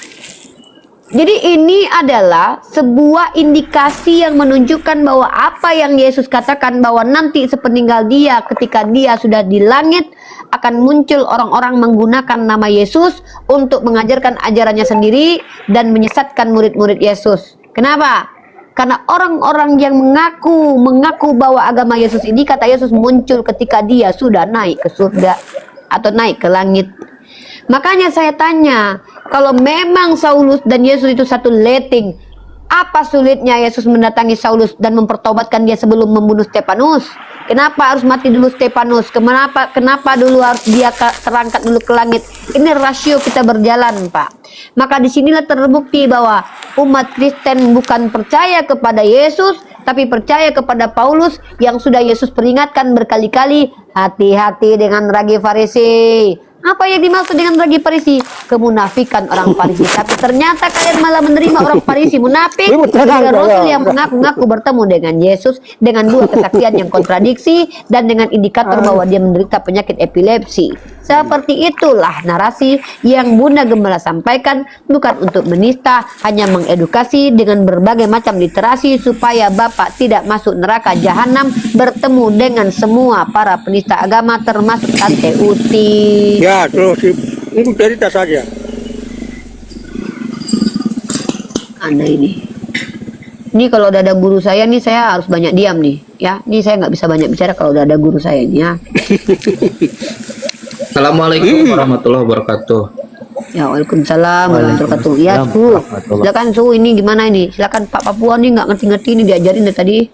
Jadi ini adalah sebuah indikasi yang menunjukkan bahwa apa yang Yesus katakan bahwa nanti sepeninggal dia, ketika dia sudah di langit, akan muncul orang-orang menggunakan nama Yesus untuk mengajarkan ajarannya sendiri dan menyesatkan murid-murid Yesus. Kenapa? Karena orang-orang yang mengaku bahwa agama Yesus ini, kata Yesus, muncul ketika dia sudah naik ke surga atau naik ke langit. Makanya saya tanya, kalau memang Saulus dan Yesus itu satu letting, apa sulitnya Yesus mendatangi Saulus dan mempertobatkan dia sebelum membunuh Stefanus? Kenapa harus mati dulu Stefanus? Kenapa dulu harus dia terangkat dulu ke langit? Ini rasio kita berjalan, Pak. Maka disinilah terbukti bahwa umat Kristen bukan percaya kepada Yesus, tapi percaya kepada Paulus yang sudah Yesus peringatkan berkali-kali, hati-hati dengan ragi Farisi. Apa yang dimaksud dengan ragi Farisi? Kemunafikan orang Farisi. Tapi ternyata kalian malah menerima orang Farisi munafik. Juga Rasul yang mengaku-ngaku bertemu dengan Yesus dengan dua kesaksian yang kontradiksi dan dengan indikator bahwa dia menderita penyakit epilepsi. Seperti itulah narasi yang Bunda Gembala sampaikan, bukan untuk menista, hanya mengedukasi dengan berbagai macam literasi supaya Bapak tidak masuk neraka jahanam bertemu dengan semua para penista agama termasuk Tante Uti. Ya, terus itu cerita saja. Anda ini kalau udah ada guru saya nih, saya harus banyak diam nih ya. Ini saya nggak bisa banyak bicara kalau udah ada guru saya ini ya. Assalamualaikum warahmatullahi wabarakatuh. Ya, waalaikumsalam warahmatullahi wabarakatuh. Ya, Su. Silakan Su, ini gimana ini? Silakan Pak Papua nih nggak ngerti-ngerti ini diajarin dari tadi.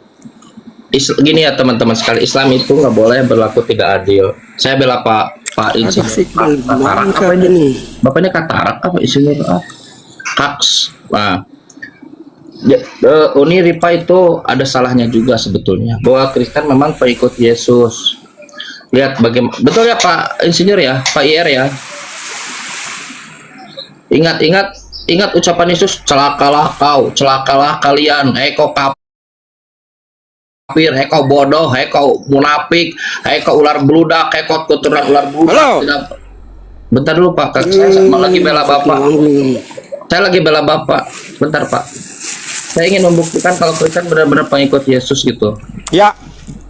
Gini ya teman-teman sekali, Islam itu nggak boleh berlaku tidak adil. Saya bela Pak Insinyur Katarak. Apa ini? Bapaknya Katarak apa Insinyur? Kaks. Nah, Uni Ripa itu ada salahnya juga sebetulnya. Bahwa Kristen memang pengikut Yesus. Lihat bagaimana, betul ya Pak Insinyur ya, Pak IR ya. Ingat ucapan Yesus, celakalah kau, celakalah kalian, kau kafir, kau bodoh, kau munafik, kau ular beludak, kau keturunan ular beludak. Bentar dulu Pak, saya lagi bela Bapak. Saya lagi bela Bapak. Bentar Pak. Saya ingin membuktikan kalau Kristen benar-benar pengikut Yesus gitu. Ya.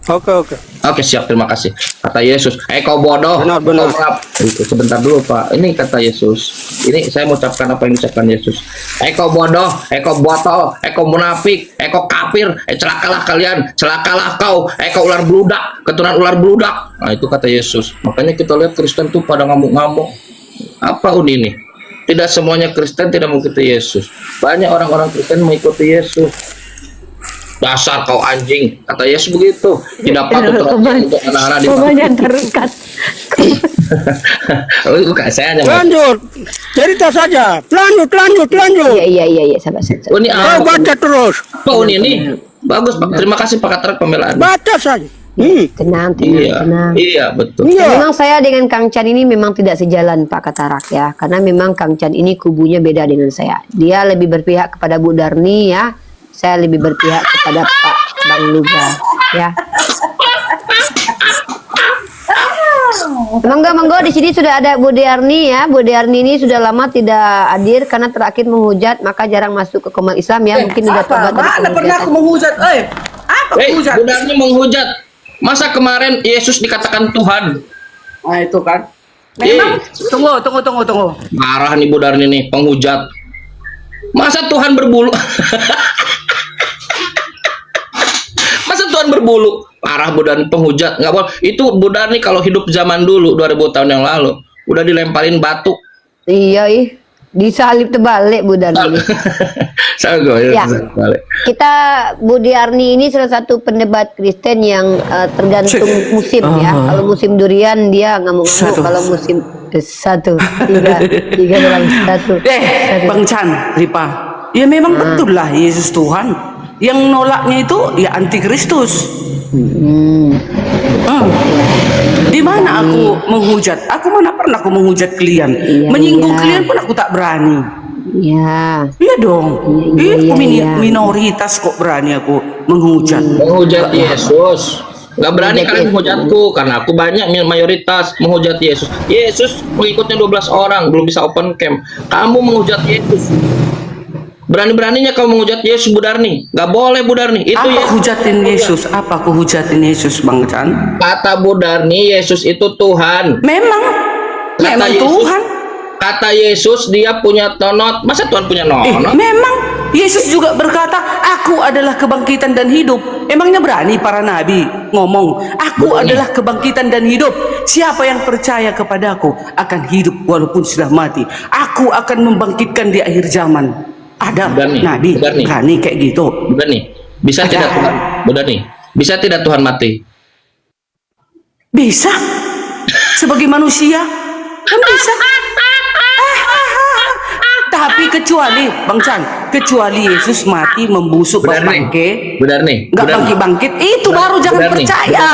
Oke. Oke, siap, terima kasih. Kata Yesus, kau bodoh. Benar. Itu sebentar dulu Pak. Ini kata Yesus. Ini saya mau ucapkan apa yang diucapkan Yesus. Kau bodoh, kau botol, kau munafik, kau kafir, celakalah kalian, celakalah kau ular beludak, keturunan ular beludak. Nah itu kata Yesus. Makanya kita lihat Kristen tuh pada ngamuk-ngamuk. Apa ini? Tidak semuanya Kristen tidak mengikuti Yesus. Banyak orang-orang Kristen mengikuti Yesus. Dasar kau anjing, kata Yesus begitu. Tidak patut terjadi untuk anak-anak di Pokoknya teruskan. Bukan, saya hanya Lanjut. Cerita saja. Lanjut. Iya, sabar. Oh, ini Kau baca terus. Oh, ini bagus Pak. Terima kasih Pak Katarak pembelaan. Baca saja. Tenang. Iya betul. Iya. Memang saya dengan Kang Chan ini memang tidak sejalan Pak Katarak ya, karena memang Kang Chan ini kubunya beda dengan saya. Dia lebih berpihak kepada Bu Darni ya, saya lebih berpihak kepada Pak Bang Luga ya. Monggo di sini sudah ada Bu Darni ya. Bu Darni ini sudah lama tidak hadir karena terakhir menghujat, maka jarang masuk ke Komal Islam ya. Mungkin udah tobat dari Mana pernah aku menghujat? Apa menghujat? Bu Darni menghujat. Masa kemarin Yesus dikatakan Tuhan? Nah itu kan. Memang tunggu. Marah nih Bu Darni nih, penghujat. Masa Tuhan berbulu? Masa Tuhan berbulu? Parah Bu Darni, penghujat. Nggak boleh. Itu Bu Darni kalau hidup zaman dulu 2000 tahun yang lalu udah dilemparin batu. Iya, disalib terbalik Bu Darni. Ya. Kita Bu Darni ini salah satu pendebat Kristen yang tergantung musim ya. Kalau musim durian dia ngamuk-ngamuk. Kalau musim tiga dalam satu. Bang Chan, Ripa. Ya memang betul lah Yesus Tuhan. Yang nolaknya itu ya antikristus. Di mana aku menghujat? Aku mana pernah aku menghujat kalian? Menyinggung kalian pun aku tak berani. Iya dong. Aku minoritas kok berani aku menghujat. Menghujat Yesus. Gak berani kalian menghujatku karena aku banyak mayoritas menghujat Yesus. Yesus pengikutnya 12 orang, belum bisa open camp. Kamu menghujat Yesus. Berani-beraninya kamu menghujat Yesus Bu Darni. Gak boleh Bu Darni. Itu apa hujatin Yesus? Apa aku hujatin Yesus Bang Chan? Kata Bu Darni Yesus itu Tuhan. Memang Yesus, Tuhan. Kata Yesus dia punya tonot. Masa Tuhan punya nonot? Memang Yesus juga berkata, aku adalah kebangkitan dan hidup. Emangnya berani para nabi ngomong, aku adalah kebangkitan dan hidup. Siapa yang percaya kepadaku akan hidup walaupun sudah mati. Aku akan membangkitkan di akhir zaman. Ada nabi berani kayak gitu. Berani. Bisa tidak Tuhan? Berani. Bisa tidak Tuhan mati? Bisa. Sebagai manusia kan bisa. Tapi kecuali Bang Chan, kecuali Yesus mati membusuk bangke. Benar nih. Nggak bangkit-bangkit, itu baru jangan percaya.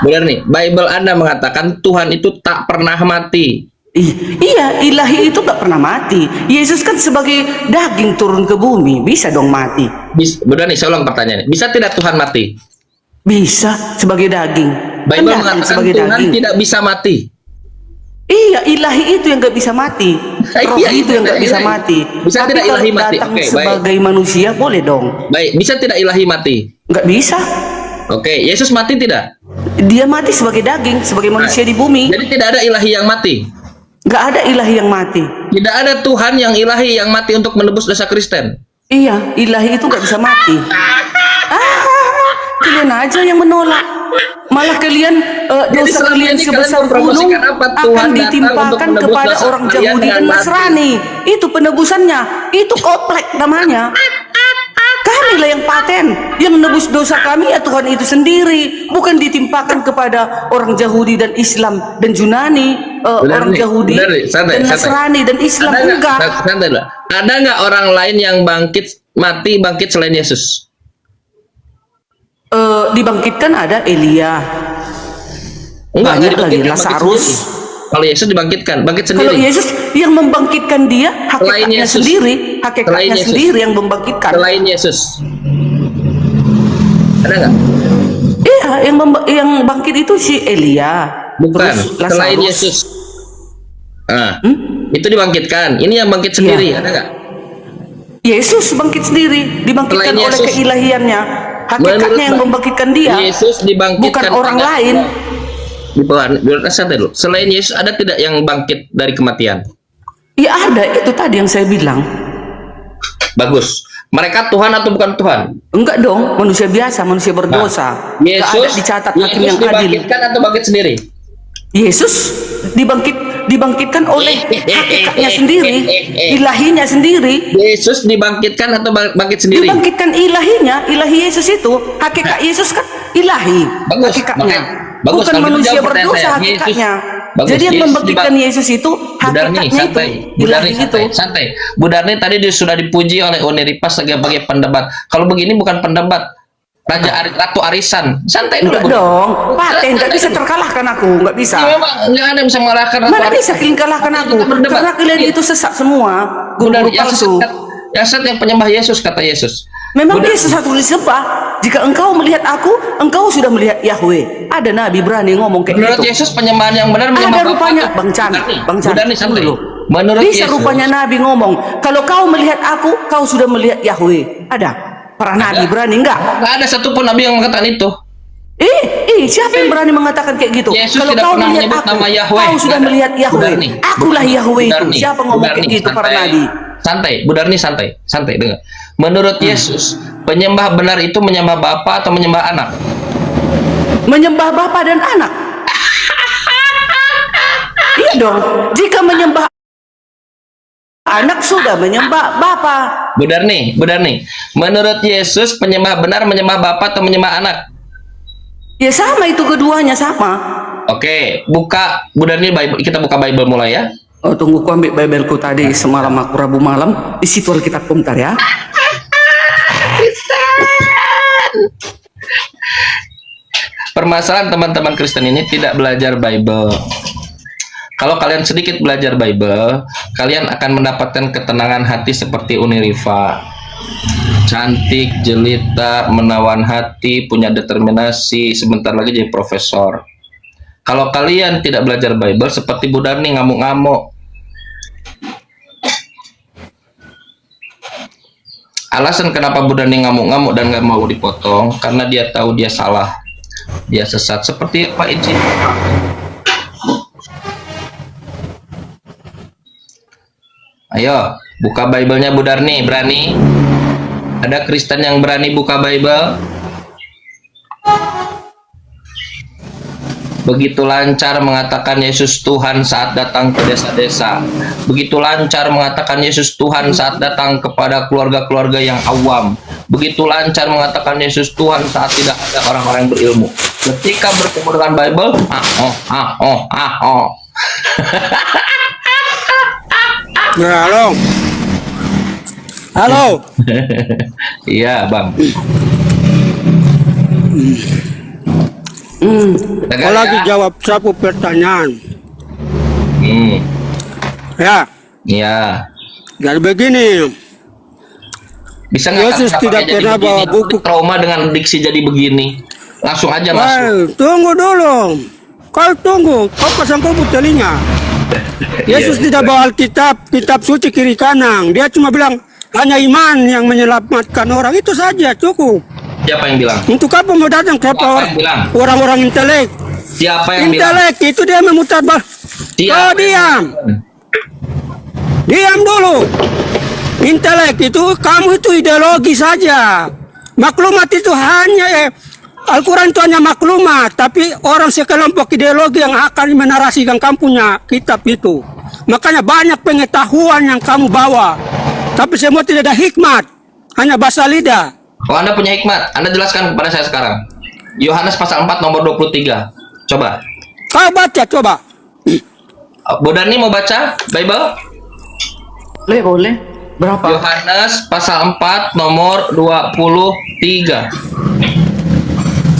Benar nih. Bible Anda mengatakan Tuhan itu tak pernah mati. Iya, ilahi itu gak pernah mati. Yesus kan sebagai daging turun ke bumi, bisa dong mati. Benar nih, saya ulang pertanyaannya. Bisa tidak Tuhan mati? Bisa sebagai daging. Bible Kan datang mengatakan sebagai Tuhan daging. tidak bisa mati. Iya, ilahi itu yang gak bisa mati. Roh Iya, itu yang gak bisa ilahi. mati. Bisa Tapi tidak kalau ilahi mati? datang Oke, baik. sebagai manusia boleh dong. Baik, bisa tidak ilahi mati? Gak bisa. Oke, Yesus mati tidak? Dia mati sebagai daging, sebagai manusia di bumi. Jadi tidak ada ilahi yang mati. Gak ada ilahi yang mati. Tidak ada Tuhan yang ilahi yang mati untuk menebus dosa Kristen. Iya, ilahi itu gak bisa mati. Kalian aja yang menolak. Malah kalian Jadi dosa selama kalian ini sebesar kalian mempromosikan gunung apa? Tuhan akan datang ditimpakan untuk menebus kepada dosa orang kalian Yahudi dengan dan mati. Nasrani. Itu penebusannya. Itu koplek namanya. Kamilah yang paten, yang menebus dosa kami ya Tuhan itu sendiri, bukan ditimpakan kepada orang Yahudi dan Islam dan Yunani, orang Yahudi dan Nasrani dan Islam. Enggak. Santai dulu. Ada nggak orang lain yang bangkit selain Yesus? Dibangkitkan ada Elia. Enggak Banyak lagi dibangkitkan, Lazarus. Kalau Yesus dibangkitkan, bangkit sendiri. Kalau Yesus yang membangkitkan dia, Selain hakikatnya Yesus. sendiri, Selain hakikatnya Yesus. sendiri yang membangkitkan. Selain Yesus. Ada nggak? Iya, yang bangkit itu si Elia. Bukan. Terus Lazarus. Selain Yesus. Nah, itu dibangkitkan. Ini yang bangkit sendiri. Iya. Ada nggak? Yesus bangkit sendiri, dibangkitkan Selain oleh Yesus. keilahiannya. Menurut Hakikatnya yang membangkitkan dia, Yesus dibangkitkan. bukan orang ada- lain. Di bawah, santai dulu. Selain Yesus ada tidak yang bangkit dari kematian? Ya ada, itu tadi yang saya bilang. Bagus. Mereka Tuhan atau bukan Tuhan? Enggak dong, manusia biasa, manusia berdosa. Nggak ada Yesus dicatat hakim Yesus yang adil. dibangkitkan atau bangkit sendiri? Yesus dibangkitkan oleh hakikatnya sendiri, ilahinya sendiri. Yesus dibangkitkan atau bangkit sendiri? Dibangkitkan ilahinya, ilahi Yesus itu, hakikat Yesus kan ilahi, Bagus, hakikatnya. makanya- bagus, Bukan kalau gitu manusia jawab pertanyaan berdosa saya. hakikatnya. Bagus, Jadi yang Yesus membangkitkan Yesus itu Budar nih, hakikatnya itu, santai. Budar ilahi nih, itu. santai. Budar nih tadi sudah dipuji oleh Uniripas sebagai pendebat. Kalau begini bukan pendebat, Ratu Arisan. Santai dulu. Enggak Bud. dong, paten nggak Santai bisa dulu. terkalahkan aku, nggak bisa. Ya, memang nggak ada yang bisa mengalahkan Ratu Mana Arisan. bisa kalian kalahkan aku? Kita berdebat. Karena kalian itu sesat semua, Budar, guru yang palsu. sesat yang penyembah Yesus, kata Yesus. Memang Budar- dia sesat disembah. Jika engkau melihat aku, engkau sudah melihat Yahweh. Ada nabi berani ngomong kayak Menurut gitu. Yesus penyembahan yang benar menyembah Ada Bapa rupanya, atau- Bang Chan, Bang Chan, Budar nih, santai. dulu. Menurut Bisa Yesus, rupanya nabi ngomong, kalau kau melihat aku, kau sudah melihat Yahweh. Ada para nabi berani enggak? nggak ada satupun nabi yang mengatakan itu. Siapa yang berani mengatakan kayak gitu? Yesus Kalau tidak kau pernah melihat menyebut aku, nama Yahweh. kau sudah melihat Yahweh. Budar nih. Akulah Yahweh Budar itu. nih. Siapa ngomong Budar kayak nih, gitu para santai. nabi? Santai, Budar nih santai dengar. Menurut Yesus, penyembah benar itu menyembah Bapa atau menyembah anak? Menyembah bapa dan anak. Iya dong. Jika menyembah anak sudah menyembah bapa. Budar nih. Menurut Yesus, penyembah benar menyembah Bapa atau menyembah anak? Ya sama itu keduanya sama. Oke, Budar nih Bible. Kita buka Bible mulai ya. Oh, tunggu ku ambil Bible-ku tadi semalam aku Rabu malam. Di situ Alkitab bentar ya. Permasalahan teman-teman Kristen ini tidak belajar Bible. Kalau kalian sedikit belajar Bible, kalian akan mendapatkan ketenangan hati seperti Uni Rifa. Cantik, jelita, menawan hati, punya determinasi, sebentar lagi jadi profesor. Kalau kalian tidak belajar Bible, seperti Budar nih ngamuk-ngamuk. Alasan kenapa Budar nih ngamuk-ngamuk dan nggak mau dipotong, karena dia tahu dia salah. Dia sesat seperti Pak Inci. Ayo, buka Bible-nya Budar nih, berani? Ada Kristen yang berani buka Bible? Begitu lancar mengatakan Yesus Tuhan saat datang ke desa-desa. Begitu lancar mengatakan Yesus Tuhan saat datang kepada keluarga-keluarga yang awam. Begitu lancar mengatakan Yesus Tuhan saat tidak ada orang-orang yang berilmu. Ketika bertemu dengan Bible, Ya, halo. Halo. Iya, Bang. Kau lagi jawab satu pertanyaan. Ya, Iya. jadi begini. Bisa nggak Yesus kenapa tidak kayak jadi pernah bawa begini? buku. Trauma dengan diksi jadi begini. Langsung aja masuk. Woi, tunggu dulu. Kau tunggu, kau pasang kubu telinga. Yesus Iya. tidak bawa Alkitab, kitab suci kiri kanan. Dia cuma bilang, hanya iman yang menyelamatkan orang. Itu saja, cukup. Siapa yang bilang? Untuk apa mau datang ke Siapa yang bilang? orang-orang intelek? Siapa yang bilang? Intelek itu dia memutar balik. Siapa Kau diam. Diam dulu. Intelek itu, kamu itu ideologi saja. Maklumat itu hanya Al-Quran itu hanya maklumat, tapi orang sekelompok ideologi yang akan menarasikan kamu punya kitab itu. Makanya banyak pengetahuan yang kamu bawa, tapi semua tidak ada hikmat, hanya bahasa lidah. Oh, Anda punya hikmat. Anda jelaskan kepada saya sekarang. Yohanes pasal 4 nomor 23. Coba. Kau baca, coba. Bodani mau baca Bible? Boleh. Berapa? Yohanes pasal 4 nomor 23.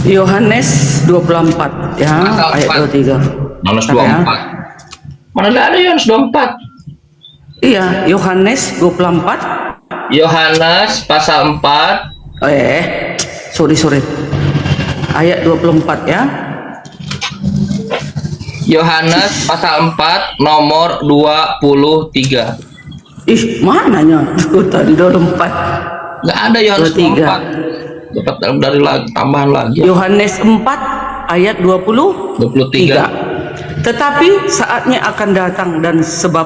Yohanes 24 ya, Pasal ayat 4. 23. Yohanes Apa ya? 24. Mana ada Yohanes 24? Iya, Yohanes 24. Yohanes pasal 4 Sorry. Ayat 24 ya. Yohanes pasal 4 nomor 23. Ih, mananya? Tadi 24. Nggak ada Yohanes 23. 24. Dapat dari lagi, tambahan lagi. Yohanes 4 ayat 23. Tetapi saatnya akan datang dan sebab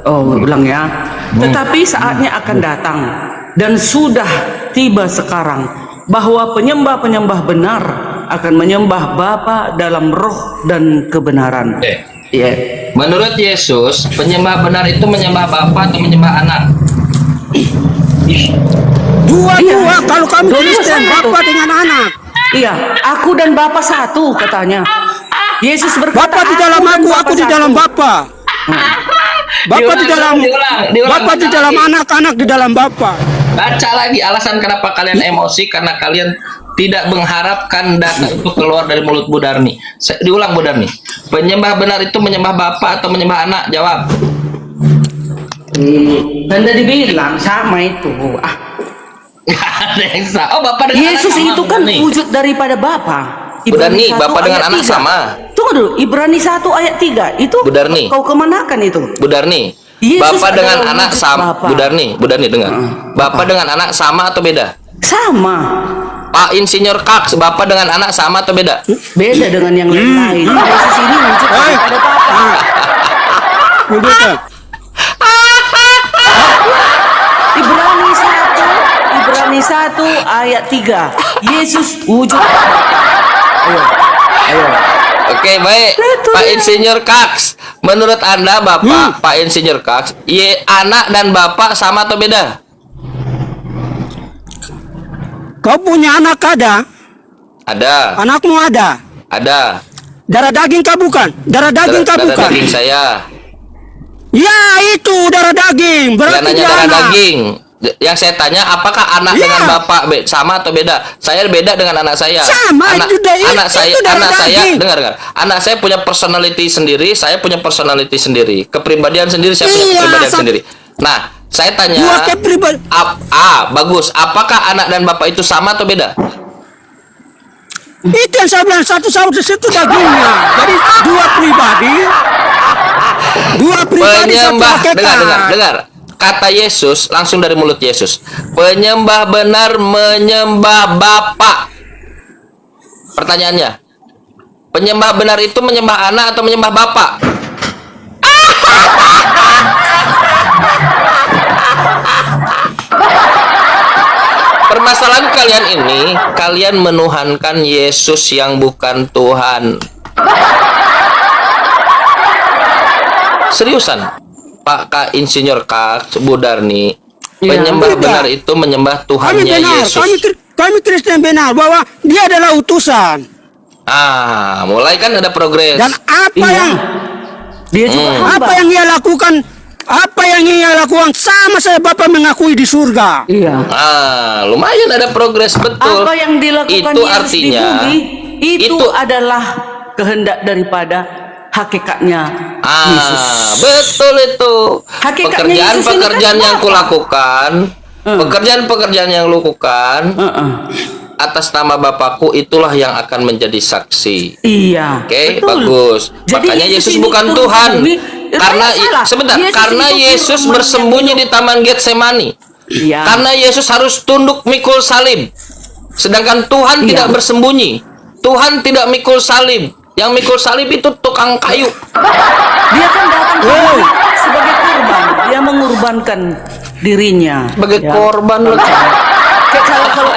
ulang ya. Tetapi saatnya akan datang dan sudah tiba sekarang bahwa penyembah-penyembah benar akan menyembah Bapa dalam roh dan kebenaran. Ya. Menurut Yesus, penyembah benar itu menyembah Bapa atau menyembah Anak? Dua-dua, kalau kami Dua-dua Kristen, satu. Bapa dengan anak. Iya, aku dan Bapa satu katanya. Yesus berkata, Bapa di dalam dan aku di Bapa dalam satu." Bapa. Bapa di dalam Bapa di dalam anak, anak di dalam Bapa. Baca lagi alasan kenapa kalian emosi, karena kalian tidak mengharapkan data itu keluar dari mulut Bu Darni. Diulang Bu Darni. Penyembah benar itu menyembah Bapa atau menyembah Anak? Jawab. Dan tadi bilang sama itu. Nggak ada yang salah. Oh, Bapa dengan Yesus Anak sama, itu Bu kan Darni. wujud daripada Bapa. Bu Darni, 1 Bapa dengan ayat Anak 3. sama. Tunggu dulu, Ibrani 1 ayat 3 itu Bu Darni. kau kemanakan itu? Bu Darni, Yesus Bapa dengan adalah Anak wujud sama. Bapa. Bu Darni dengar. Bapa dengan Anak sama atau beda? Sama. Pak Insinyur Kaks, Bapa dengan Anak sama atau beda? Beda dengan yang lain-lain. Yesus ini wujud daripada Bapa. Begitu. Ibrani 1 ayat 3. Yesus wujud. Ayo. Oke, baik. Pak Insinyur Kaks, menurut Anda Bapak Pak Insinyur Kaks, anak dan bapak sama atau beda? Kau punya anak ada? Ada. Anakmu ada? Ada. Darah daging kau bukan? Darah daging kau Darah bukan? daging saya. Ya itu darah daging. Dia Berarti nanya dia darah anak. daging. Yang saya tanya, apakah anak Ya. dengan bapak sama atau beda? Saya beda dengan anak saya. Sama, anak, itu anak itu saya, darah anak saya, daging. dengar. Anak saya punya personality sendiri, saya punya personality sendiri, kepribadian sendiri, saya punya Iya, kepribadian sendiri. Nah, saya tanya, Dua kepribadian. bagus. Apakah anak dan bapak itu sama atau beda? Itu yang saya bilang satu sama di situ dagingnya. Jadi dua pribadi satu Penyembah, hakikat. dengar. Kata Yesus langsung dari mulut Yesus. Penyembah benar menyembah Bapa. Pertanyaannya, penyembah benar itu menyembah anak atau menyembah Bapa? Permasalahan kalian ini, kalian menuhankan Yesus yang bukan Tuhan. Seriusan, Pak Kak Insinyur Kak Bu Darni, penyembah Tidak. benar itu menyembah Kami Tuhannya benar, Yesus. kami Kristen benar bahwa dia adalah utusan. Mulai kan ada progres. Dan apa Iya. yang Dia juga hamba. apa yang ia lakukan, sama saya Bapak mengakui di surga. Iya. Lumayan ada progres, betul. Apa yang dilakukan Itu Yesus artinya di bumi itu adalah kehendak daripada hakikatnya Yesus. Betul itu. Hakikatnya Yesus ini Pekerjaan-pekerjaan kan yang apa? kulakukan, pekerjaan-pekerjaan yang lukukan atas nama Bapakku, itulah yang akan menjadi saksi. Iya. Oke, betul. bagus. Jadi Makanya Yesus ini bukan turun Tuhan. ke bumi. Karena Salah. sebentar, Yesus karena itu Yesus firman bersembunyi yang di Taman Getsemani. Iya. Karena Yesus harus tunduk mikul salib. Sedangkan Tuhan Iya. tidak bersembunyi. Tuhan tidak mikul salib. Yang mikul salib itu tukang kayu. Dia kan datang ke bumi sebagai kurban. Dia mengorbankan dirinya. Sebagai Ya. korban loh. Kalau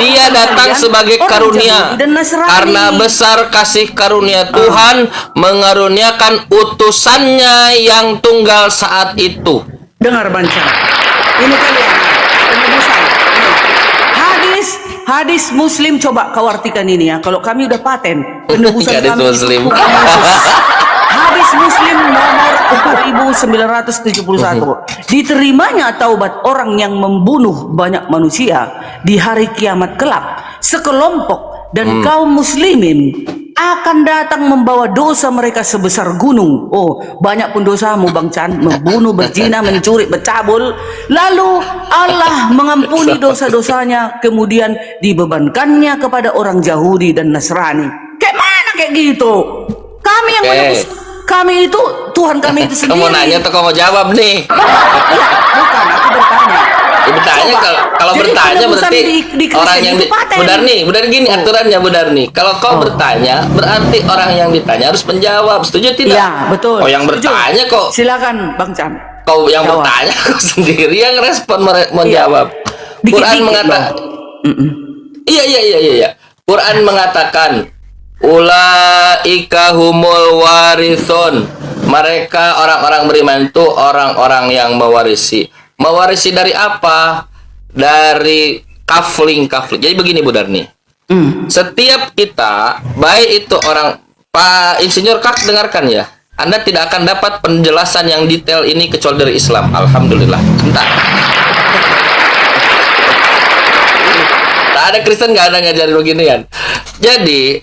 Dia datang sebagai karunia. Karena besar kasih karunia Tuhan mengaruniakan utusannya yang tunggal saat itu. dengar Banca. Ini kalian penebusan. Hadis Muslim, coba kau artikan ini ya. Kalau kami udah paten penebusan Hadis kami Muslim. itu bukan Yesus. Hadis Muslim nomor 4971. Diterimanya taubat orang yang membunuh banyak manusia di hari kiamat kelak. Sekelompok dan kaum muslimin akan datang membawa dosa mereka sebesar gunung. Oh, banyak pun dosamu Bang Chan, membunuh, berzina, mencuri, bercabul. Lalu Allah mengampuni dosa-dosanya, kemudian dibebankannya kepada orang Yahudi dan Nasrani. Kayak mana kayak gitu? Kami yang menebus, kami itu, Tuhan kami itu sendiri. Kamu nanya atau kamu jawab nih? Iya, bukan, aku bertanya. Bertanya, Coba. kalau Jadi bertanya penebusan berarti di Kristen orang yang itu paten. Benar gini aturannya Darni. Kalau kau bertanya, berarti orang yang ditanya harus menjawab. Setuju tidak? Iya, betul. Oh, yang Setuju. bertanya kok Silakan Bang Chan. kau yang Jawab. bertanya kau sendiri yang respon menjawab. Quran Dikit-dikit mengatakan loh. Iya. Quran mengatakan ulaika humul warithun. Mereka orang-orang beriman itu orang-orang yang mewarisi. Mewarisi dari apa? Dari kafling. Jadi begini Bu Darni. Setiap kita, baik itu orang Pak Insinyur Kak, dengarkan ya. Anda tidak akan dapat penjelasan yang detail ini kecuali dari Islam. Alhamdulillah. Sebentar. Tak ada Kristen, nggak ada ngajarin beginian. Jadi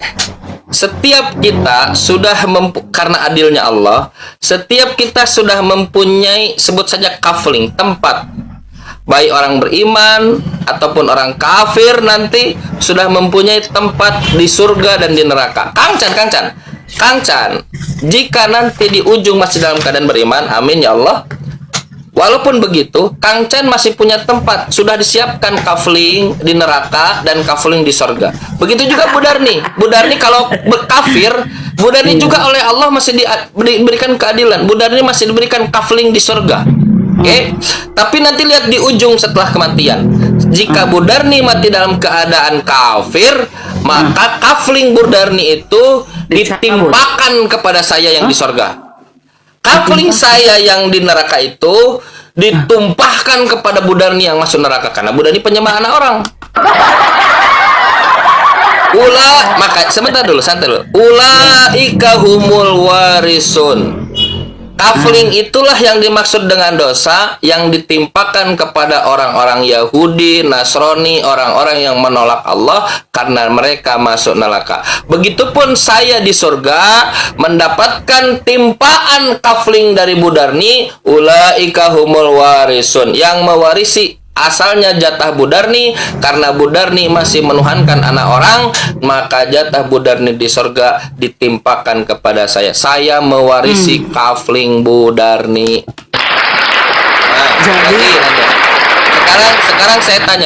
setiap kita sudah karena adilnya Allah, setiap kita sudah mempunyai, sebut saja kafling, tempat. Baik orang beriman ataupun orang kafir nanti sudah mempunyai tempat di surga dan di neraka. Kang Chan, jika nanti di ujung masih dalam keadaan beriman, amin ya Allah. Walaupun begitu, Kang Chan masih punya tempat, sudah disiapkan kafling di neraka dan kafling di sorga. Begitu juga Bu Darni. Bu Darni kalau berkafir, Bu Darni juga oleh Allah masih diberikan keadilan. Bu Darni masih diberikan kafling di sorga. Oke, tapi nanti lihat di ujung setelah kematian. Jika Bu Darni mati dalam keadaan kafir, maka kafling Bu Darni itu ditimpakan kepada saya yang di sorga. Kafling saya yang di neraka itu ditumpahkan kepada Bu Darni yang masuk neraka, karena Bu Darni penyembah anak orang. Maka sebentar dulu, santai dulu. Ulaika humul warisun. Kafling itulah yang dimaksud dengan dosa yang ditimpakan kepada orang-orang Yahudi, Nasrani, orang-orang yang menolak Allah karena mereka masuk neraka. Begitupun saya di surga mendapatkan timpaan kafling dari Bu Darni, ulaika humul warisun, yang mewarisi asalnya jatah Bu Darni. Karena Bu Darni masih menuhankan anak orang, maka jatah Bu Darni di surga ditimpakan kepada saya. Saya mewarisi kafling Bu Darni. Nah, Jadi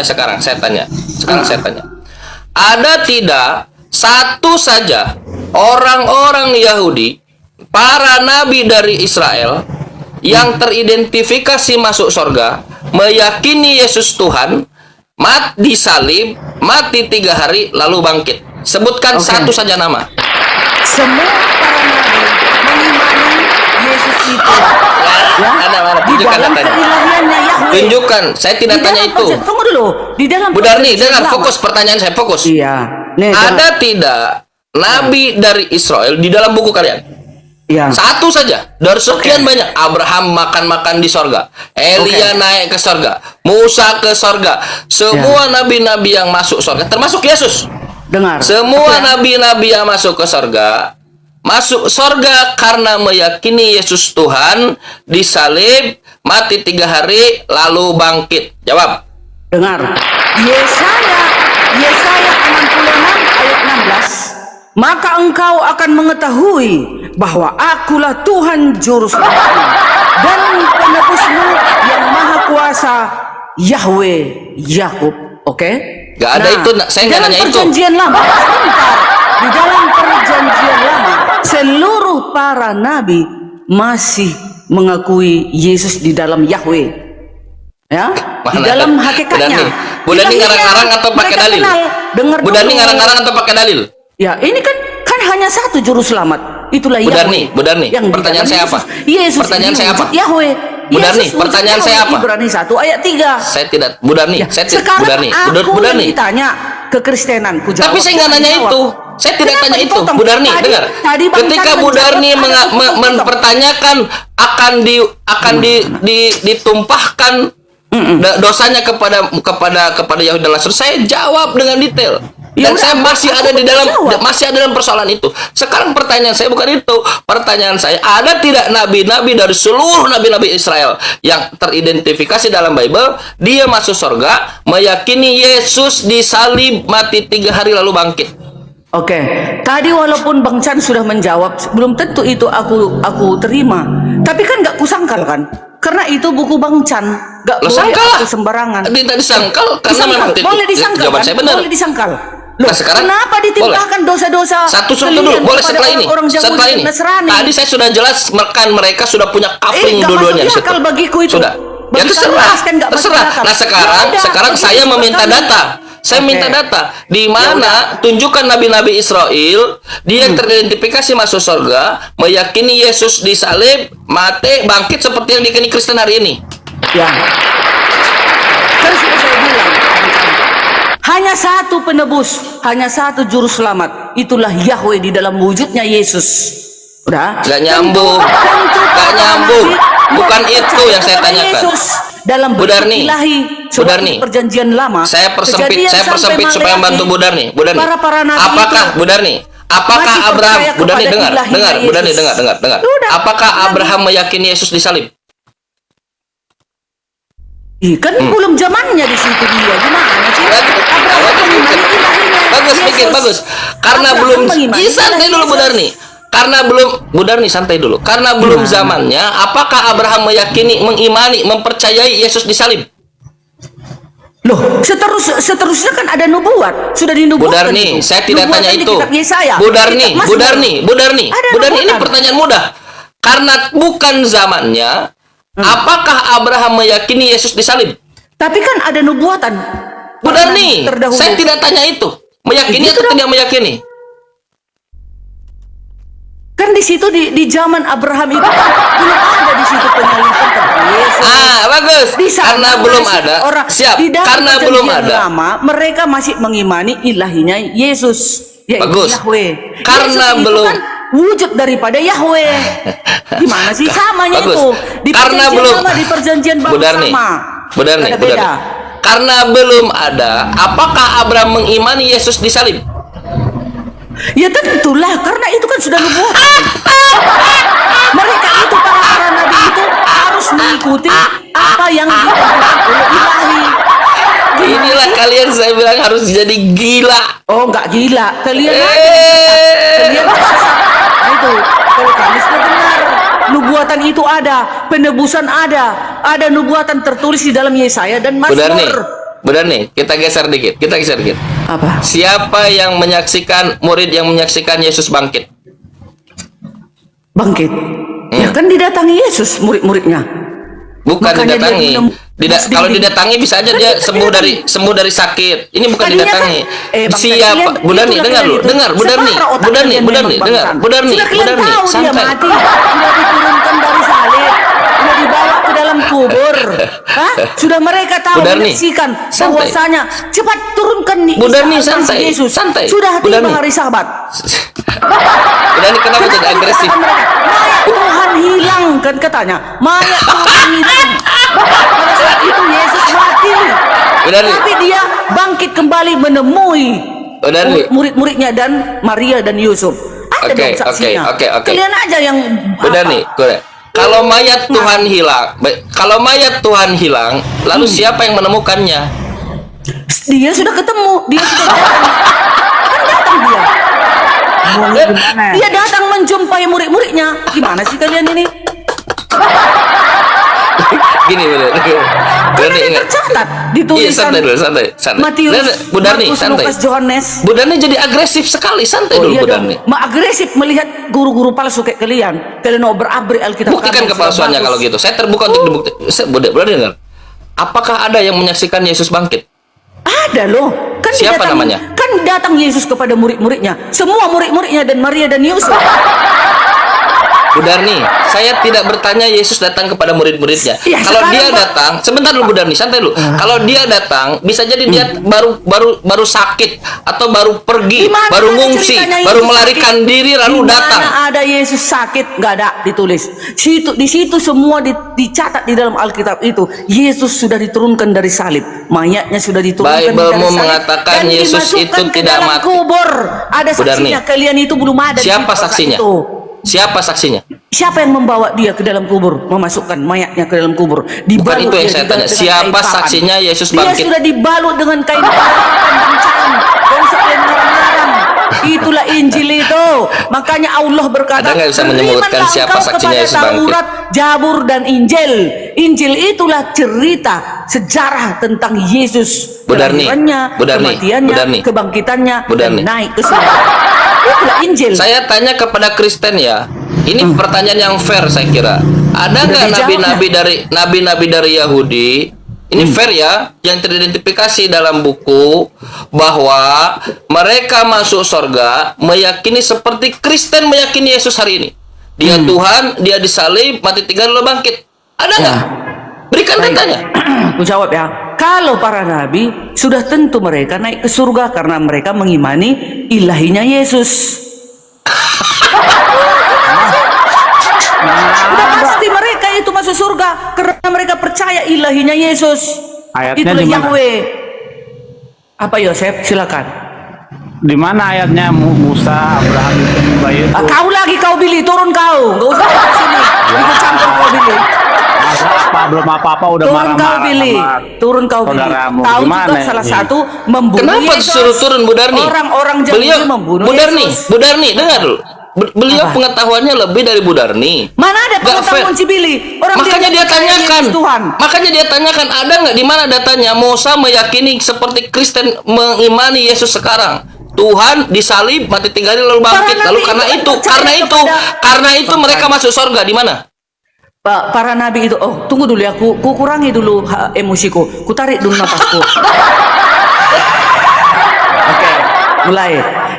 sekarang saya tanya. Ada tidak satu saja orang-orang Yahudi, para nabi dari Israel yang teridentifikasi masuk surga, meyakini Yesus Tuhan, mati salib, mati 3 hari, lalu bangkit? Sebutkan satu saja nama. semua para nabi mengimani Yesus itu. Ya, Ada mana? di Tunjukkan dalam datanya. keilahiannya Yahweh. Tunjukkan, saya tidak Di tanya dalam itu. Tunggu dulu. Di dalam Bu Darni, perjanjian dengar, lama. fokus pertanyaan saya, fokus. Iya. Nih, Ada tidak nabi dari Israel di dalam buku kalian? Iya. Satu saja dari sekian banyak. Abraham makan-makan di sorga, Elia naik ke sorga, Musa ke sorga. Semua nabi-nabi yang masuk sorga, termasuk Yesus. Dengar. Semua nabi-nabi yang masuk ke sorga masuk surga karena meyakini Yesus Tuhan, disalib, mati 3 hari, lalu bangkit? Jawab. Dengar. Yesaya 66 ayat 16. Maka engkau akan mengetahui bahwa akulah Tuhan juru selamat dan penebusmu yang maha kuasa, Yahweh Yakub. Oke? Gak ada itu, saya nggak nanya itu. Perjanjian lama, sebentar. Di dalam perjanjian lama, seluruh para nabi masih mengakui Yesus di dalam Yahweh. Ya, di dalam hakikatnya. Bu Dani ngarang-ngarang atau pakai dalil? Bu Dani ngarang-ngarang atau pakai dalil? Ya, ini kan hanya satu juru selamat. Itulah Yahweh. Bu Dani, pertanyaan saya apa? Yesus pertanyaan saya apa? Yahweh. Bu Dani, pertanyaan saya apa? Ibrani 1 ayat 3. Saya tidak, Bu Dani, Ya, saya tidak, sekarang Bu Dani, aku Bu Dani. ditanya kekristenan, ku jawab. Tapi saya nggak nanya itu. Saya tidak Kenapa tanya itu, dipotong? Bu Darni. Tadi- Dengar. tadi Bang Ketika Chan Bu menjawab, Darni ada potong-potong. mempertanyakan akan ditumpahkan dosanya kepada Yahudi dan Nasrani, saya jawab dengan detail. Ya Dan udah, saya masih ada dalam persoalan itu. Sekarang pertanyaan saya bukan itu. Pertanyaan saya, ada tidak nabi-nabi dari seluruh nabi-nabi Israel yang teridentifikasi dalam Bible, dia masuk surga, meyakini Yesus disalib, mati 3 hari lalu bangkit? Oke, tadi walaupun Bang Chan sudah menjawab, belum tentu itu aku terima. Tapi kan nggak kusangkal kan? Karena itu buku Bang Chan, nggak Lo boleh sangkal lah. aku sembarangan. Tidak disangkal karena Disangkal. memang Boleh disangkal jawaban kan? saya benar. Boleh disangkal. Nah, sekarang kenapa ditimpakan dosa-dosa satu kalian dulu, boleh kepada setelah ini. orang Yahudi Setelah dan ini. Nasrani? Tadi saya sudah jelas mereka sudah punya kafling nggak dua-duanya masuk di situ. akal bagiku itu. Sudah. Ya Bagi terserah, kalian kan nggak masuk terserah. akal. Nah Nggak ada. sekarang Bagi saya meminta kami. data. Saya Oke. minta data di mana tunjukkan nabi-nabi Israel dia teridentifikasi masuk surga, meyakini Yesus disalib, mati, bangkit seperti yang diyakini Kristen hari ini. Ya. Kan sudah saya bilang. Hanya satu penebus, hanya satu juru selamat. Itulah Yahweh di dalam wujudnya Yesus. Udah? Gak nyambung. Tentu Gak para nyambung. nabi Bukan yang itu percaya yang saya kepada tanyakan. Yesus dalam Bu bentuk Darni. ilahi. Bu Darni. Seperti perjanjian lama. Saya Kejadian persempit sampai supaya Maleakhi. membantu Bu Darni. Bu Darni. Para nabi Apakah itu Bu Darni? Apakah masih Abraham? percaya Bu Darni kepada dengar, ilahinya dengar. Bu Darni Yesus. dengar. Sudah. Apakah Nabi. Abraham meyakini Yesus disalib? Kan belum zamannya di situ dia. Gimana sih? Abraham mengimani ilahinya Bagus, Yesus. bikin bagus. Karena Abraham belum, mengimani santai ilahi dulu Bu Yesus. Darni. Karena belum, Bu Darni santai dulu. Karena belum zamannya, apakah Abraham meyakini, mengimani, mempercayai Yesus disalib? Loh, seterusnya kan ada nubuat. Sudah Bu dinubuatkan Darni, itu. saya tidak Nubuatan tanya di itu. kitab Yesaya, Bu Darni, kitab Bu Mazmur. Darni, Bu Darni, Ada Bu Darni, ini nubuatan. pertanyaan mudah. Karena bukan zamannya, apakah Abraham meyakini Yesus disalib? Tapi kan ada nubuatan. Bu Darni, Terdahulu. saya tidak tanya itu. Meyakini Itu atau dong. tidak meyakini? Kan di situ di zaman Abraham itu kan belum ada di situ penyalipan tentang Yesus. Bagus. Di sana Karena belum masih ada. orang, Siap. Di dalam Karena perjanjian belum ada. lama, mereka masih mengimani ilahinya Yesus, yaitu Bagus. Yahweh. Karena Yesus itu belum- kan wujud daripada Yahweh. Gimana sih samanya Bagus. itu? Di Karena perjanjian belum- lama, di perjanjian baru Bu Darni, sama. Bu Darni, Ada Bu Darni. beda. Karena belum ada, apakah Abraham mengimani Yesus disalib? Ya tentulah, karena itu kan sudah nubuatan. Mereka itu para nabi itu harus mengikuti apa yang ditentukan oleh ilahi. Inilah kalian saya bilang harus jadi gila. Oh, enggak gila. Kalian aja Eh. kalian tersesat. Nah itu, kalau kami sudah benar. Nubuatan itu ada, penebusan ada nubuatan tertulis di dalam Yesaya dan Bu Darni, Mazmur. Bu Darni, kita geser dikit. Apa? Siapa yang menyaksikan, murid yang menyaksikan Yesus bangkit? Bangkit. Ya kan didatangi Yesus murid-muridnya. Bukan Makanya didatangi. dia minum Kalau dinding. didatangi bisa aja Kan dia kita sembuh dari sakit. Ini bukan Tadinya didatangi. kan, Bang, Siapa? kalian- Bu Darni, itulah dengar kalian lu, itu. dengar Bu Darni. Separah otak Bu Darni, kalian Bu Darni, memang, dengar. Bang. Bu Darni, Sudah Bu kalian Darni, tahu dia santai. mati, sudah diturunkan dari salib, sudah dibawa ke dalam kubur. Hah? Sudah mereka tahu Bu Darni, menyaksikan santai. bahwasanya cepat turunkan nih Bu Darni, Isa santai, Almasih Yesus. santai. Sudah Bu tiba Darni. hari Sabat. Bu Darni kenapa jadi agresif? Mayat Tuhan hilang kan katanya. Mayat Tuhan hilang. Pada saat itu Yesus mati. Bu Darni. Tapi dia bangkit kembali menemui Bu Darni. murid-muridnya dan Maria dan Yusuf. Ada Oke, dong saksinya. oke. Kalian aja yang Benar nih, gue. Kalau mayat Tuhan hilang, kalau mayat Tuhan hilang, lalu siapa yang menemukannya? Dia sudah ketemu, dia sudah datang. Kan datang dia. Dia datang menjumpai murid-muridnya. Gimana sih kalian ini? Gini bener. Kan ada tercatat di Iya, tulisan santai dulu, santai. Matius, Bu Darni, Markus, santai. Lukas, Yohanes. Bu Darni jadi agresif sekali, santai dulu Iya Bu dong, Darni. agresif melihat guru-guru palsu kayak kalian. Kalian mau berabrik Alkitab. Buktikan kami, kepalsuannya sudah kalau bagus. gitu. Saya terbuka untuk dibukti. Bu Darni dengar. Apakah ada yang menyaksikan Yesus bangkit? Ada loh. Kan Siapa namanya? Kan datang Yesus kepada murid-muridnya. Semua murid-muridnya dan Maria dan Yusuf. Bu Darni, saya tidak bertanya Yesus datang kepada murid-muridnya. Ya, Kalau sekarang, dia Pak. datang, sebentar dulu Bu Darni, santai dulu. Kalau dia datang, bisa jadi dia baru sakit atau baru pergi, Di mana baru ada ngungsi, ceritanya baru Yesus melarikan sakit? diri lalu Di datang. mana ada Yesus sakit? Nggak ada ditulis. Di situ semua dicatat di dalam Alkitab itu. Yesus sudah diturunkan dari salib, mayatnya sudah diturunkan Bible-mu dari salib mengatakan dan Yesus dimasukkan itu ke tidak dalam mati. kubur. Ada Bu Darni, saksinya. Kalian itu belum ada. di Siapa situ, saksinya? itu. Siapa saksinya? Siapa yang membawa dia ke dalam kubur, memasukkan mayatnya ke dalam kubur? Bukan Dibalut itu yang dia saya dengan tanya. kain Siapa papan. saksinya Yesus Dia bangkit? sudah dibalut dengan kain papan bangcang. Dan sekalian ngarang-ngarang. Itulah Injil itu. Makanya Allah berkata, Anda nggak bisa menyebutkan "Berimanlah siapa engkau saksinya kepada Yesus bangkit." Taurat, Jabur dan Injil. Injil itulah cerita sejarah tentang Yesus, Bu Darni, kelahirannya, Bu Darni, kematiannya, Bu Darni, kebangkitannya, Bu dan Darni. naik ke surga. Itulah Injil. Saya tanya kepada Kristen ya. Ini pertanyaan yang fair saya kira. Ada nggak dijawab, nabi-nabi dari Yahudi? Ini fair ya, yang teridentifikasi dalam buku bahwa mereka masuk surga meyakini seperti Kristen meyakini Yesus hari ini. Dia Tuhan, dia disalib, mati tiga lalu bangkit. Ada nggak? Berikan datanya. Aku jawab ya. Kalau para nabi sudah tentu mereka naik ke surga karena mereka mengimani ilahinya Yesus. Sudah pasti mereka itu masuk surga karena mereka percaya ilahinya Yesus. Ayatnya Itulah di mana? Yahweh. Apa Yosef? Silakan. Di mana ayatnya Musa, Abraham itu menyembah Yesus? Kau lagi kau Billy, turun kau. Enggak usah ke sini. Ikut campur kau Billy. Masa apa belum apa-apa udah Turun kau marah-marah Billy. sama Turun kau Billy. saudaramu. Tahu Gimana juga salah ini? satu membunuh Kenapa Yesus. disuruh turun Bu Darni? Orang-orang Beliau, Yahudi membunuh Bu Darni, Yesus. Bu Darni, dengar dulu. Beliau Apa? pengetahuannya lebih dari Bu Darni. Mana ada Nggak fair. pengetahuan Cibili? Orang Makanya dia percaya tanyakan. Yesus Tuhan. Makanya dia tanyakan ada nggak di mana datanya Musa meyakini seperti Kristen mengimani Yesus sekarang. Tuhan disalib, mati tiga hari lalu bangkit. Para Lalu nabi karena itu itu, percaya karena itu mereka masuk surga di mana? Pak, para nabi itu, oh tunggu dulu ya, ku kurangi dulu emosiku, ku tarik dulu napasku. Oke, mulai.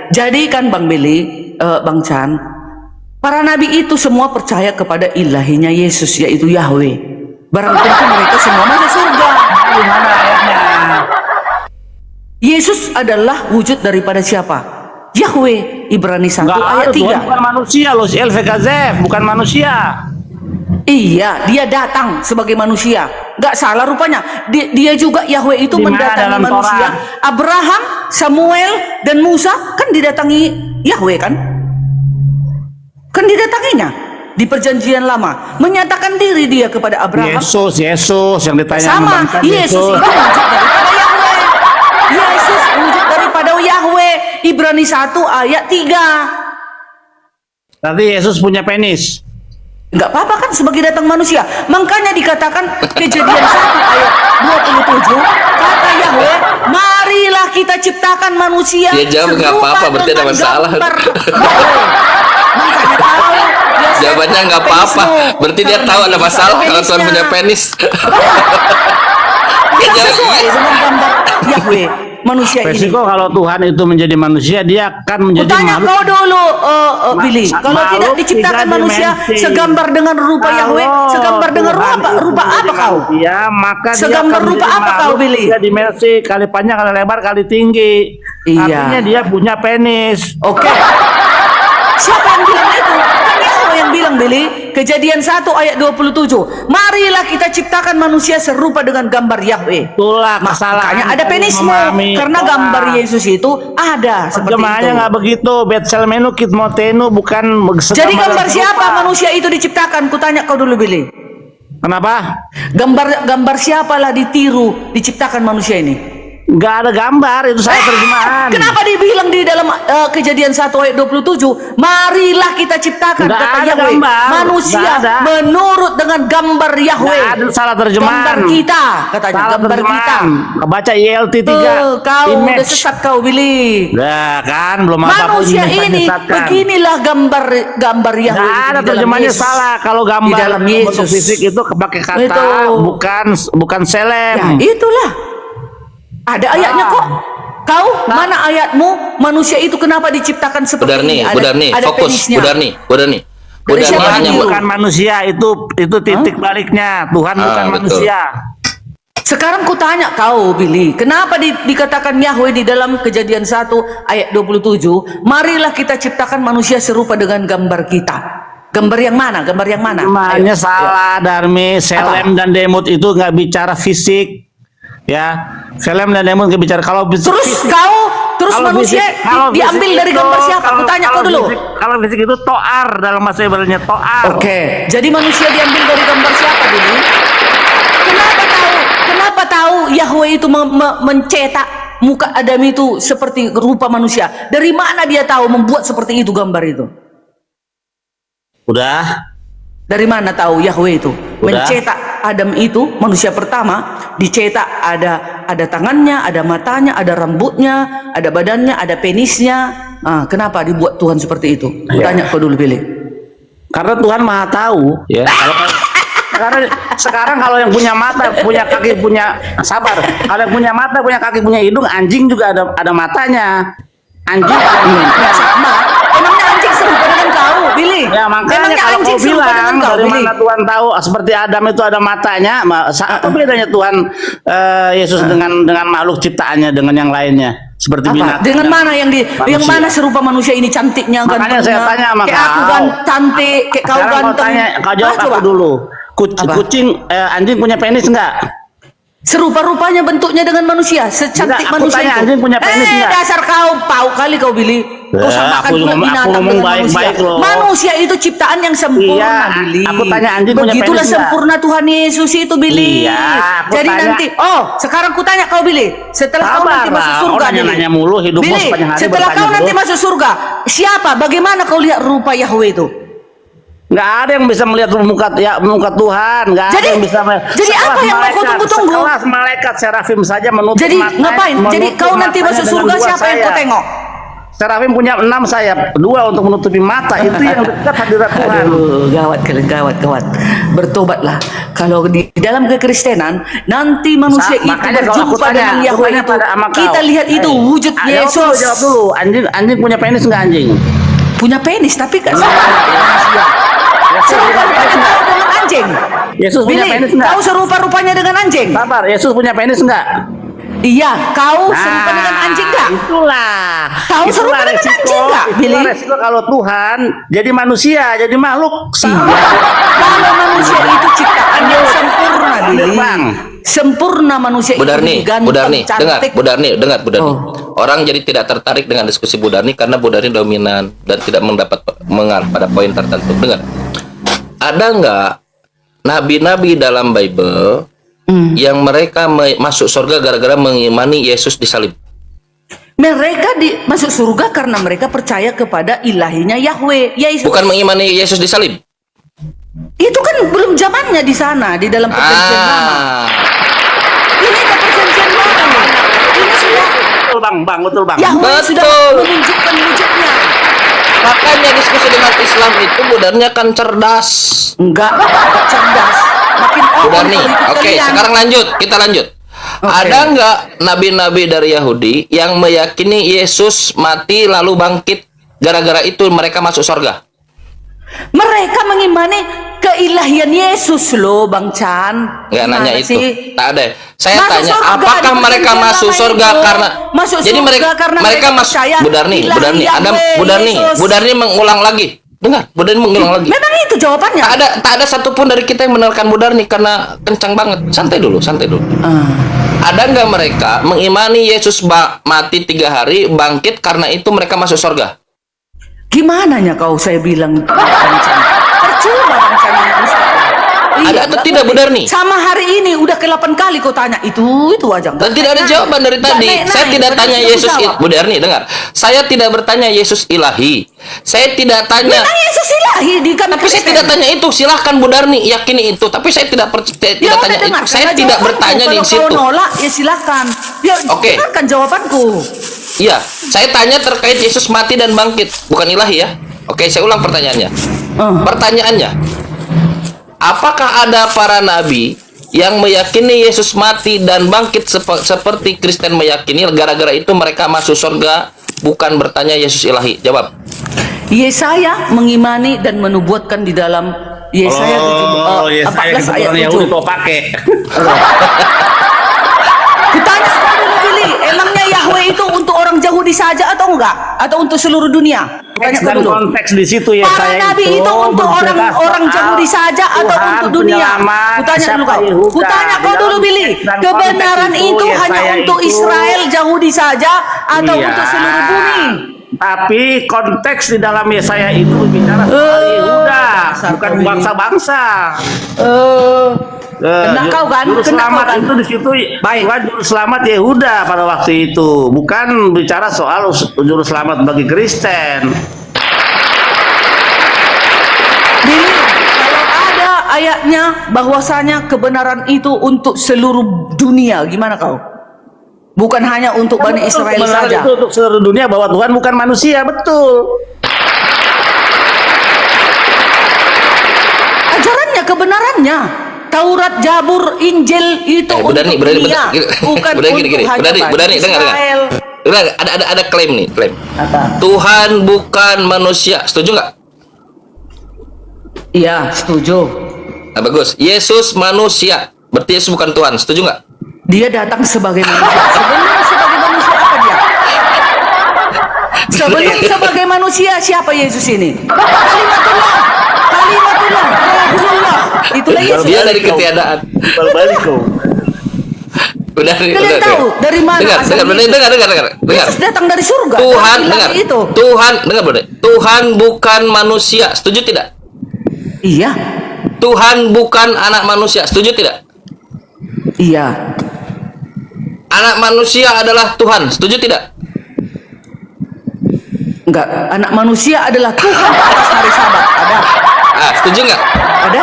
Jadi kan Bang Billy, Bang Chan, para nabi itu semua percaya kepada ilahinya Yesus, yaitu Yahweh. Barang tentu mereka semua masuk surga. Di mana ayatnya? Yesus adalah wujud daripada siapa? Yahweh. Ibrani 1 Enggak ayat ada, Tuhan 3. bukan manusia loh, si LVKZF, bukan manusia. Iya, dia datang sebagai manusia. Gak salah rupanya. Dia juga Yahweh itu Di mana mendatangi dalam manusia. Torah? Abraham, Samuel, dan Musa kan didatangi Yahweh kan? Kan didatanginya di perjanjian lama. Menyatakan diri dia kepada Abraham. Yesus yang ditanya Sama, membangkang Yesus itu wujud daripada Yahweh. Yesus wujud daripada Yahweh. Ibrani 1 ayat 3. Nanti Yesus punya penis. Enggak apa-apa kan sebagai datang manusia. Makanya dikatakan Kejadian 1 ayat 27, kata Yahweh, marilah kita ciptakan manusia. Dia jawab nggak serupa apa-apa, berarti ada dengan masalah. gambar Yahweh. Makanya tahu. Yosef Jawabannya nggak apa-apa. penismu. Berarti dia Karena tahu ada Yesus masalah kalau Tuhan penisnya. punya penis. Dia Dia sesuai jawab, dengan gambar Yahweh manusia ini. Resiko kalau Tuhan itu menjadi manusia, dia akan menjadi Kutanya makhluk. kau dulu, Billy. Kalau tidak makhluk diciptakan tiga manusia dimensi. segambar dengan rupa Yahweh, Kalau segambar dengan Tuhan rupa itu apa menjadi kau? manusia, maka dia Segambar akan rupa menjadi apa kau, makhluk Billy? tiga dimensi, kali panjang, kali lebar, kali tinggi. Iya. Artinya dia punya penis. Oke. Siapa yang bilang itu? Kan Yahweh yang bilang, Billy. Kejadian 1 ayat 27. Marilah kita ciptakan manusia serupa dengan gambar Yahweh. Itulah Makanya ada penisme memahami karena Torah. gambar Yesus itu ada seperti Terjemahannya itu. nggak begitu. Betselmenu kitmotenu bukan Jadi gambar siapa manusia itu diciptakan? Kutanya kau dulu, Billy. Kenapa? Gambar siapalah ditiru diciptakan manusia ini? Nggak ada gambar, itu salah terjemahan. Kenapa dibilang di dalam Kejadian 1 ayat 27, marilah kita ciptakan Nggak kata ada Yahweh gambar. manusia Nggak ada. menurut dengan gambar Yahweh. Nggak ada, salah terjemahan. Gambar kita katanya, Salah gambar kita. terjemahan. Baca ILT 3. Kau udah Image. sesat kau, Billy. Nah, kan belum apa-apa Manusia udah ini menyesatkan. beginilah gambar Yahweh. Nggak ada di dalam terjemahannya Yesus. salah. Kalau gambar Di dalam bentuk Yesus. fisik itu pakai kata Itu. bukan selem. Ya, itulah. Ada ayatnya kok. Kau mana ayatmu? Manusia itu kenapa diciptakan seperti Budar nih, ini? Budar nih, fokus, penisnya. Budar nih. Dari Budar siapa nih Tuhan hanya dulu? bukan manusia, itu titik baliknya. Tuhan bukan betul. manusia. Sekarang ku tanya kau, Billy, kenapa dikatakan Yahweh di dalam Kejadian 1 ayat 27, marilah kita ciptakan manusia serupa dengan gambar kita. Gambar yang mana? Gambar yang mana? Namanya Ayo. salah, Darmi. Selem dan demut itu nggak bicara fisik. Ya, Selem dan demut nggak bicara kalau Terus fisik. terus Kalau manusia fisik- kalau diambil fisik dari itu- gambar siapa? Aku tanya kau dulu. Kalau fisik itu toar dalam bahasa Ibrani, toar. Oke, jadi manusia diambil dari gambar siapa, Billy? Kenapa tahu Yahweh itu mencetak muka Adam itu seperti rupa manusia? Dari mana dia tahu membuat seperti itu gambar itu? Udah. Dari mana tahu Yahweh itu Udah. mencetak Adam itu manusia pertama, dicetak ada tangannya, ada matanya, ada rambutnya, ada badannya, ada penisnya. Kenapa dibuat Tuhan seperti itu? Tanya kau dulu, Billy. Karena Tuhan Maha tahu, ya. Karena sekarang kalau yang punya mata, punya kaki, punya sabar. Kalau yang punya mata, punya kaki, punya hidung, anjing juga ada matanya. Anjing ada Ya sama. Emangnya anjing serupa dengan kau, Billy? Ya makanya Emangnya kalau anjing kau serupa dengan bilang kau, dari Billy? mana Tuhan tahu seperti Adam itu ada matanya, apa bedanya Tuhan Yesus dengan makhluk ciptaannya dengan yang lainnya seperti Apa? binatang? Dengan dan mana yang manusia. mana serupa manusia ini cantiknya, Makanya saya tanya sama kayak aku kau. cantik, kayak kau Sekarang ganteng. kau tanya, kau jawab Coba. aku dulu. Apa? Kucing, anjing punya penis enggak? Serupa-rupanya bentuknya dengan manusia, secantik Enggak, aku manusia tanya, itu. anjing punya penis enggak? Dasar kau, pau kali kau, Billy. Kau samakan aku pula ngomong- binatang aku ngomong dengan baik-baik manusia. loh. Manusia itu ciptaan yang sempurna, Iya, Billy. aku tanya anjing punya Begitulah penis enggak? sempurna Tuhan Yesus itu, Billy. Iya, aku Jadi tanya. nanti, sekarang ku tanya kau, Billy. Setelah kau Sabar nanti masuk lah, surga, kau nanya-nanya mulu, hidupmu Billy, sepanjang hari setelah bertanya kau nanti mulu. masuk surga, siapa? Bagaimana kau lihat rupa Yahweh itu? Nggak ada yang bisa melihat muka Tuhan, nggak ada Jadi- yang bisa jadi apa yang mau kau tunggu-tunggu? Sekelas malaikat serafim saja menutup Jadi matanya, ngapain? Jadi menutup kau nanti matanya masuk dengan surga, dua siapa yang kau sayap. tengok? Serafim punya 6 sayap, 2 untuk menutupi mata, itu yang dekat hadirat Tuhan. Aduh, gawat kalian, gawat. Bertobatlah. Kalau di dalam kekristenan nanti manusia itu Makanya kalau aku berjumpa tanya, dengan aku Yahweh tanya itu. pada sama kau. Kita lihat itu wujud Yesus. Jawab dulu. Anjing punya penis nggak anjing? Punya penis tapi gak serupa dengan manusia. Serupa-rupanya kau dengan anjing. Yesus punya Billy, penis nggak? kau serupa-rupanya dengan anjing. Sabar, Yesus punya penis nggak? Iya, kau serupa dengan anjing gak? Itulah. Kau serupa dengan anjing nggak, Billy? Itulah resiko kalau Tuhan jadi manusia, jadi makhluk. Iya. Kalau manusia itu ciptaan yang sempurna, Billy. Bang. Sempurna manusia Budar itu nih, ganteng, Budar nih, dengar, cantik. Budar nih. Oh. Orang jadi tidak tertarik dengan diskusi Budar nih karena Budar ini dominan dan tidak mendapat mengarah pada poin tertentu. Dengar, ada nggak nabi-nabi dalam Bible yang mereka masuk surga gara-gara mengimani Yesus disalib? Mereka masuk surga karena mereka percaya kepada ilahinya Yahweh. Yesus. Bukan mengimani Yesus disalib. Itu kan belum zamannya di sana, di dalam perjanjian lama. Ini kan perjanjian baru. Ini sudah Betul bang, betul bang. Yahweh sudah Betul. menunjukkan wujudnya. Makanya diskusi dengan Islam itu Budarnya kan cerdas. Enggak cerdas. Makin Budar kalau nih. ikut Oke, kalian. sekarang kita lanjut. Oke. Ada nggak nabi-nabi dari Yahudi yang meyakini Yesus mati lalu bangkit gara-gara itu mereka masuk surga? Mereka mengimani keilahian Yesus loh, Bang Chan. Nggak nanya Gimana itu. sih? Tak ada. Saya Masuk tanya, surga, apakah di mereka perjanjian masuk lama surga itu. karena Masuk jadi surga mereka karena mereka mereka masuk percaya Budar nih, ilahi ada Yahweh, Budar nih, Yesus. Budar nih mengulang lagi. Dengar, Bu Darni mengulang lagi. Memang itu jawabannya. Tak ada satupun dari kita yang menerkan Bu Darni karena kencang banget. Santai dulu. Ada nggak mereka mengimani Yesus mati 3 hari, bangkit, karena itu mereka masuk surga? Gimana kau saya bilang kencang? Percuma bangsanya Ustaz. Ada atau tidak, Bu Darni? Sama hari ini udah ke-8 kali kau tanya itu aja. Dan tidak ada jawaban dari tadi. Saya tidak tanya Yesus, Bu Darni, dengar. Saya tidak bertanya Yesus ilahi. Saya tidak tanya. Memang Yesus ilahi di kami. Tapi saya tidak tanya itu. Silahkan Bu Darni yakini itu. Tapi saya tidak tanya itu. Saya tidak bertanya di situ. Kalau kau nolak ya silakan. Ya, Oke. dengarkan jawabanku. Iya, saya tanya terkait Yesus mati dan bangkit, bukan ilahi ya. Oke, saya ulang pertanyaannya. Pertanyaannya, apakah ada para nabi yang meyakini Yesus mati dan bangkit seperti Kristen meyakini, gara-gara itu mereka masuk surga, bukan bertanya Yesus ilahi? Jawab. Yesaya mengimani dan menubuatkan di dalam Yesaya 14 ayat 7. Yahudi kau pakai. Kutanya dulu Billy, emangnya Yahweh itu untuk orang Yahudi saja atau enggak? Atau untuk seluruh dunia? Tanya Dan dulu. konteks di situ ya Para saya nabi itu untuk berbicara orang soal Yahudi saja atau Tuhan untuk dunia? penyelamat, Kutanya dulu siapa kau. Yehuda. Kutanya kau Di dulu dalam Billy. teks dan Kebenaran konteks itu ya hanya saya untuk itu- Israel Yahudi saja atau Iya. untuk seluruh bumi? Tapi konteks di dalam Yesaya itu berbicara soal Yehuda, dasar bukan kau ini. bangsa-bangsa. Kena kau kan? Juru Kena kau selamat kan? itu di situ. Baik. Tuhan juru selamat Yehuda pada waktu itu, bukan bicara soal juru selamat bagi Kristen. Billy, kalau ada ayatnya bahwasanya kebenaran itu untuk seluruh dunia, gimana kau? Bukan hanya untuk Bani Israel Kebenaran saja. itu untuk seluruh dunia, bahwa Tuhan bukan manusia, betul. Ajarannya, kebenarannya. Taurat, Jabur, Injil itu Bu untuk Darni, dunia, bukan gini. untuk hanya Bu Darni, Bani dengar. Israel. Dengar, ada klaim nih, klaim. Apa? Tuhan bukan manusia, setuju nggak? Iya, setuju. Nah, bagus. Yesus manusia, berarti Yesus bukan Tuhan, setuju nggak? Dia datang sebagai manusia. Sebelum sebagai manusia apa dia? Sebelum sebagai manusia siapa Yesus ini? Kalimatullah, Rasulullah. Itulah Yesus. Dia dari ketiadaan. Balik kau. Udah, Kalian tahu dari mana dengar, asal Yesus? dengar. Yesus datang dari surga. Tuhan, dari dengar. ilahi itu. Tuhan, dengar boleh. Tuhan bukan manusia, setuju tidak? Iya, Tuhan bukan anak manusia, setuju tidak? iya. Anak manusia adalah Tuhan, setuju tidak? Enggak, anak manusia adalah Tuhan atas hari Sabat. Ada, Setuju nggak? ada.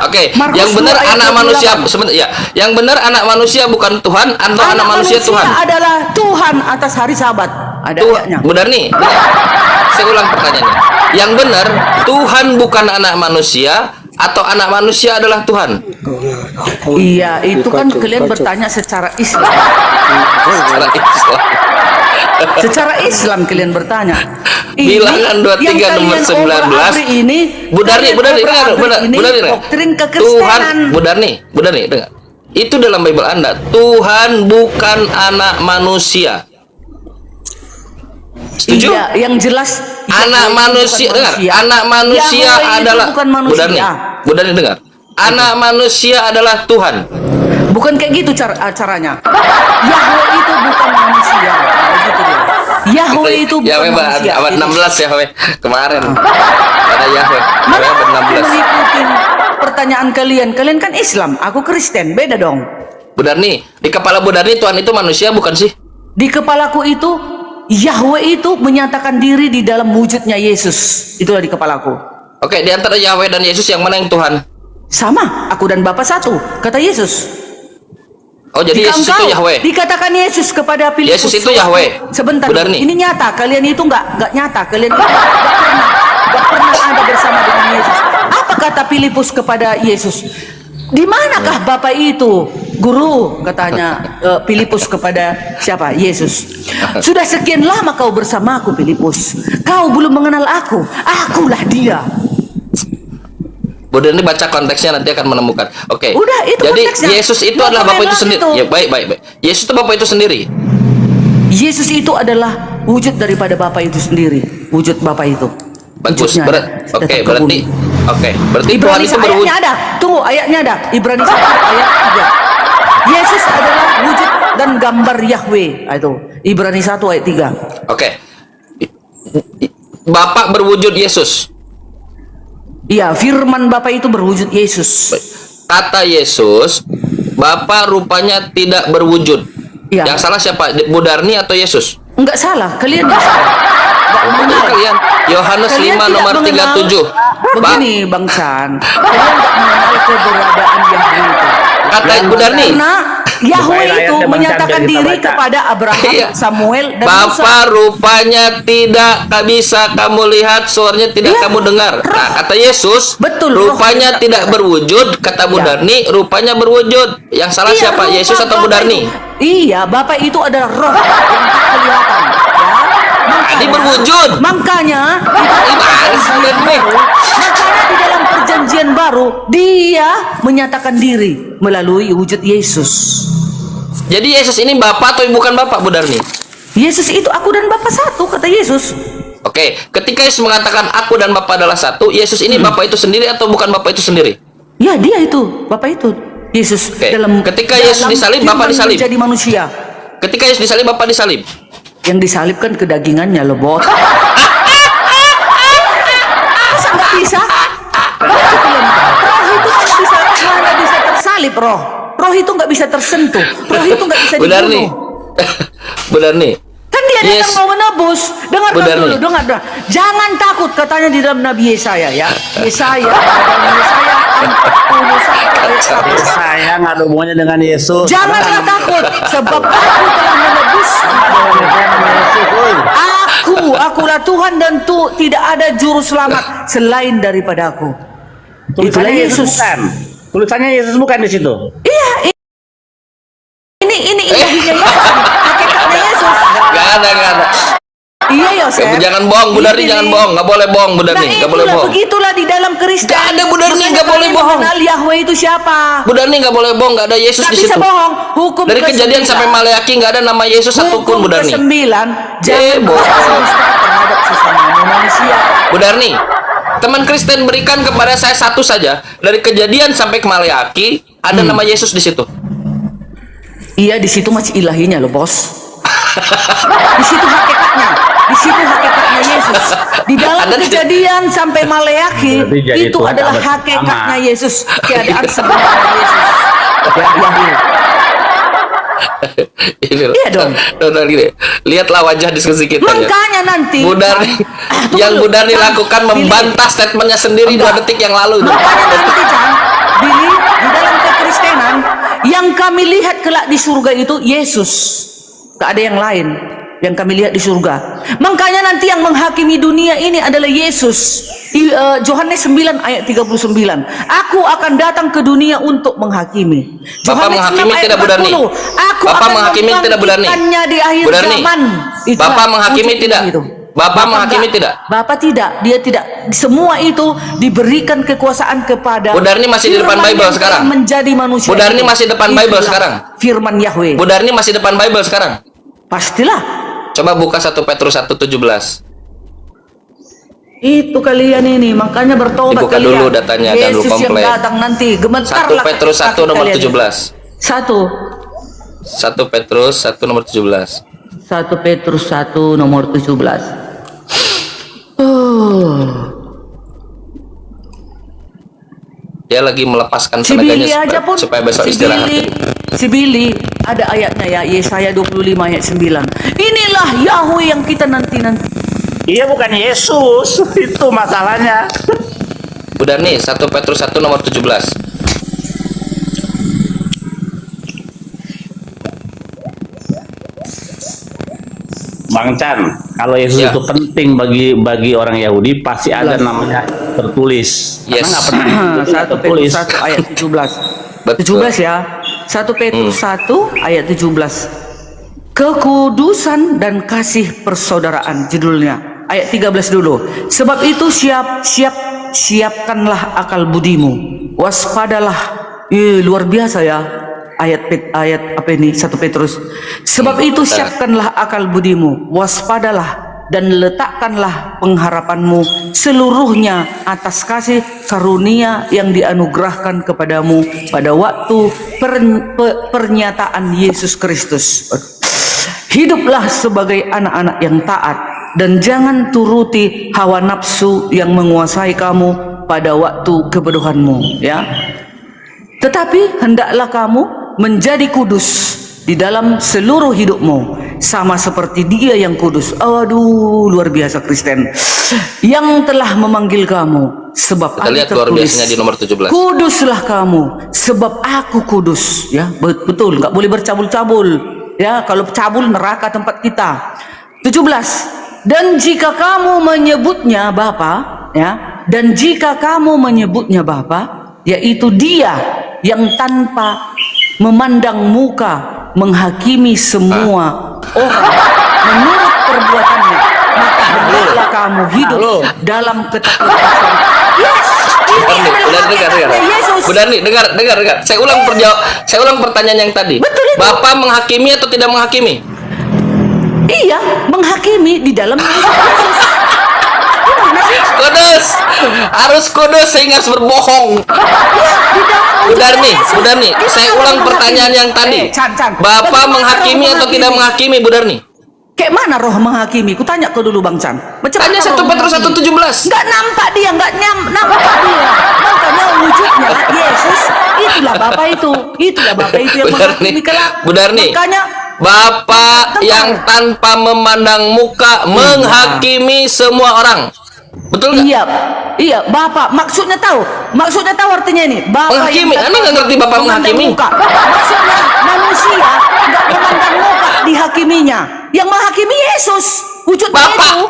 Oke, Markus yang benar 2 ayat anak 28. manusia, sebentar ya. Yang benar anak manusia bukan Tuhan atau anak manusia Tuhan? adalah Tuhan atas hari Sabat. Ada ayatnya. Benar nih. Dengar. Saya ulang pertanyaannya. Yang benar, Tuhan bukan anak manusia atau anak manusia adalah Tuhan? Iya, itu kan kalian bertanya secara Islam. Secara Islam. Secara Islam kalian bertanya. Bilangan 23 yang nomor kalian 19. obrak-abrik ini, Bu Darni, dengar, ini dengar. doktrin Tuhan, kekristenan. Bu Darni, dengar. Itu dalam Bible Anda. Tuhan bukan anak manusia. Setuju? Iya, yang jelas Anak Yahweh manusia, bukan dengar. manusia. Anak manusia Yahweh itu adalah bukan Bu manusia. Darni, dengar. Anak manusia adalah Tuhan. Bukan kayak gitu caranya. Yahweh itu bukan manusia. Begitu dia. Yahweh itu bukan Yahweh manusia. abad 16 Yahweh kemarin. Ada Yahweh. Mana Yahweh abad aku 16. mengikuti pertanyaan kalian? Kalian kan Islam, aku Kristen, beda dong. Bu Darni, di kepala Bu Darni Tuhan itu manusia bukan sih? Di kepalaku itu Yahweh itu menyatakan diri di dalam wujudnya Yesus. Itulah di kepalaku. Oke, di antara Yahweh dan Yesus yang mana yang Tuhan? Sama, aku dan Bapa satu, kata Yesus. Oh, jadi Jika Yesus engkau itu Yahweh. dikatakan Yesus kepada Filipus. Yesus itu Yahweh. Sebentar, Bu Darni. ini nyata. Kalian itu nggak nyata. Kalian itu nggak pernah ada bersama dengan Yesus. Apa kata Filipus kepada Yesus? Di manakah Bapak itu? Guru, katanya Filipus kepada siapa? Yesus. Sudah sekian lama kau bersamaku, Filipus. Kau belum mengenal aku. Akulah dia. Bu Darni baca konteksnya nanti akan menemukan. Oke. Udah, itu jadi konteksnya. Yesus itu Mau adalah Bapa komen itu lagi sendiri. tuh. Ya, baik. Yesus itu Bapa itu sendiri. Yesus itu adalah wujud daripada Bapa itu sendiri. Wujud Bapa itu. Bagus. Wujudnya ada. Oke, Datang ke berarti bumi. berarti Tuhan Ibrani itu berwujud. ayatnya ada. Tunggu, ayatnya ada. Ibrani 1 ayat 3. Yesus adalah wujud dan gambar Yahweh. Itu Ibrani 1 ayat 3. Oke. Bapak berwujud Yesus. Iya, firman Bapa itu berwujud Yesus. Kata Yesus, Bapa rupanya tidak berwujud. Iya. Yang salah siapa? Bu Darni atau Yesus? Enggak salah, kalian yang salah. Enggak Benar mengenal. kalian. Yohanes Kalian 5 tidak nomor mengenal. 37. Begini, Bang Chan. Kalian enggak mengenal keberadaan Yahweh itu. Kata Bu Darni, Karena Yahweh Bukain itu ayatnya, Bang menyatakan Chan, biar kita diri baca. kepada Abraham, Iya. Samuel, dan Musa. Bapa rupanya tidak bisa kamu lihat, suaranya tidak Iya. kamu dengar. Nah, kata Yesus, Betul, roh rupanya tidak- tidak berwujud. Kata Bu Iya. Darni, rupanya berwujud. Yang salah Iya, siapa? rupa Yesus atau Bu Bapa Darni? itu- Iya, Bapak itu adalah roh yang tak kelihatan. Ya. Tadi berwujud. Makanya Gimana sih, Bu Darni? makanya di dalam perjanjian baru dia menyatakan diri melalui wujud Yesus. Jadi Yesus ini Bapak atau bukan Bapak, Bu Darni? Yesus itu aku dan Bapa satu, kata Yesus. Oke, ketika Yesus mengatakan aku dan Bapa adalah satu, Yesus ini Bapak itu sendiri atau bukan Bapak itu sendiri? Ya, dia itu, Bapak itu. Yesus Oke. dalam Ketika Yesus dalam disalib, Bapa firman disalib. menjadi manusia. Ketika Yesus disalib, Bapak disalib. Yang disalibkan kedagingannya loh, bot. Masa nggak bisa? Roh itu mana bisa tersalib, roh. Roh itu nggak bisa tersentuh. Roh itu nggak bisa Bu Darni. dibunuh. Bu Darni. Kan dia datang Yes. mau menebus. Dengarkan Benar dulu, nih. dengar. Jangan takut, katanya di dalam Nabi Yesaya ya. Yesaya, dalam Yesaya 41 ayat 1. Saya nggak ada hubungannya dengan Yesus. Janganlah takut, sebab aku telah menebus. Akulah Tuhan dan tidak ada juru selamat selain daripada aku. Itulah Tulisannya Yesus Yesus. bukan. Tulisannya Yesus bukan di situ. Iya, ini ilahinya Yesus, hakikatnya Yesus. Gak ada. Iya Yosef. Jangan bohong, Bu Darni, jangan bohong. Nggak boleh bohong, Bu Nah, Darni. Nggak boleh bohong. begitulah di dalam Kristen. Nggak ada, Bu Darni, Makanya nggak boleh kalian bohong. mengenal Yahweh itu siapa? Bu Darni nggak boleh bohong, nggak ada Yesus Nggak di bisa situ. bohong. Hukum Dari Kejadian ke-9. sampai Maleaki nggak ada nama Yesus satupun, Bu Darni. Hukum ke-9, jangan bohong. berdusta terhadap sesama manusia. Bu Darni, teman Kristen berikan kepada saya satu saja. Dari Kejadian sampai ke Maleaki ada nama Yesus di situ. Iya, di situ masih ilahinya loh, bos. Di situ hakikatnya. Di situ hakikatnya Yesus. Di dalam Ada di- Kejadian sampai Maleaki Berarti jadi itu Tuhan adalah abad hakikatnya pertama. Yesus. Keadaan sebenarnya Yesus. Ya, Yahweh. Ini Iya dong. Nonton gini. Lihatlah wajah diskusi kita ya. Makanya nanti Bu Darni, tunggu yang dulu. Bu Darni Chan, lakukan Billy. membantah statementnya sendiri 2 detik yang lalu. Makanya nanti Chan, Billy, di dalam kekristenan yang kami lihat kelak di surga itu Yesus. Gak ada yang lain yang kami lihat di surga. Makanya nanti yang menghakimi dunia ini adalah Yesus. Yohanes 9 ayat 39. Aku akan datang ke dunia untuk menghakimi. Bapak Yohanes menghakimi 6 ayat tidak, Bu Darni? 40. Aku Bapak akan menghakimi tidak, Bu Darni? membangkitkannya di akhir Bu Darni, zaman. Itulah Bapak menghakimi wujud tidak? itu. Bapak menghakimi enggak. tidak? Bapak tidak, dia tidak. Semua itu diberikan kekuasaan kepada Bu Darni masih di depan firman Bible yang sekarang? telah menjadi manusia. Bu Darni itu. masih depan Bible Itulah sekarang? Firman Yahweh. Bu Darni masih depan Bible sekarang. Pastilah. Coba buka 1 Petrus 1:17. Itu kalian ini, makanya bertobat Dibuka kalian. dulu datanya, jangan Yesus lupa yang komplain. datang nanti, 1 gemetarlah Petrus 1 kaki nomor kalian. 17. 1 Petrus 1 nomor 17. 1 Petrus 1 nomor 17. Dia lagi melepaskan Si Billy tenaganya aja pun, supaya besok si istirahat. Billy ada ayatnya ya, Yesaya 25 ayat 9. Inilah Yahweh yang kita nanti-nanti. Iya, bukan Yesus. Itu masalahnya. Udah nih 1 Petrus 1 nomor 17. Bang Chan, kalau Yesus Ya. itu penting bagi orang Yahudi, pasti ada namanya tertulis. Yes. Karena nggak penting itu nggak 1 tertulis. Petrus 1 ayat 17. Betul. 17 ya. 1 Petrus 1 ayat 17. Kekudusan dan kasih persaudaraan judulnya. Ayat 13 dulu. Sebab itu siapkanlah akal budimu. Waspadalah. Luar biasa ya. Ayat apa ini? 1 Petrus. Sebab itu bentar. siapkanlah akal budimu. Waspadalah dan letakkanlah pengharapanmu seluruhnya atas kasih karunia yang dianugerahkan kepadamu pada waktu pernyataan Yesus Kristus. Hiduplah sebagai anak-anak yang taat dan jangan turuti hawa nafsu yang menguasai kamu pada waktu kebodohanmu, ya. Tetapi hendaklah kamu menjadi kudus di dalam seluruh hidupmu, sama seperti Dia yang kudus. Aduh, luar biasa Kristen yang telah memanggil kamu, sebab Kita lihat luar biasanya di nomor 17. Kuduslah kamu sebab aku kudus, ya. Betul, nggak boleh bercabul-cabul, ya. Kalau cabul neraka tempat kita. 17. Dan jika kamu menyebutnya Bapa, ya, dan jika kamu menyebutnya Bapa, yaitu Dia yang tanpa memandang muka menghakimi semua orang menurut perbuatannya, maka hendaklah kamu hidup dalam ketakutan. Yes, ini adalah hakikatnya Yesus. Benar nih, dengar. Saya ulang pertanyaan yang tadi. Betul itu. Bapak menghakimi atau tidak menghakimi? Iya, menghakimi di dalam Yesus. Gimana sih? Kudus, harus kudus sehingga harus berbohong. Bu Darni, saya ulang pertanyaan yang tadi. Can. Bapak menghakimi atau tidak menghakimi, Bu Darni? Kayak mana roh menghakimi? Ku tanya kau dulu Bang Chan. Macam Tanya mana 1 roh Petrus menghakimi? 1:17. Nggak nampak dia, nampak dia. Makanya wujudnya Yesus, itulah Bapa itu yang menghakimi kelak. Bu Darni, Makanya Bapak yang tanpa memandang muka menghakimi semua orang. Betul nggak? Iya, Bapak. Maksudnya tahu artinya ini. Bapak Menghakimi. yang Anda nggak ngerti Bapak memandang menghakimi? muka. Maksudnya manusia nggak memandang muka dihakiminya. Yang menghakimi Yesus. Wujudnya Bapak. itu.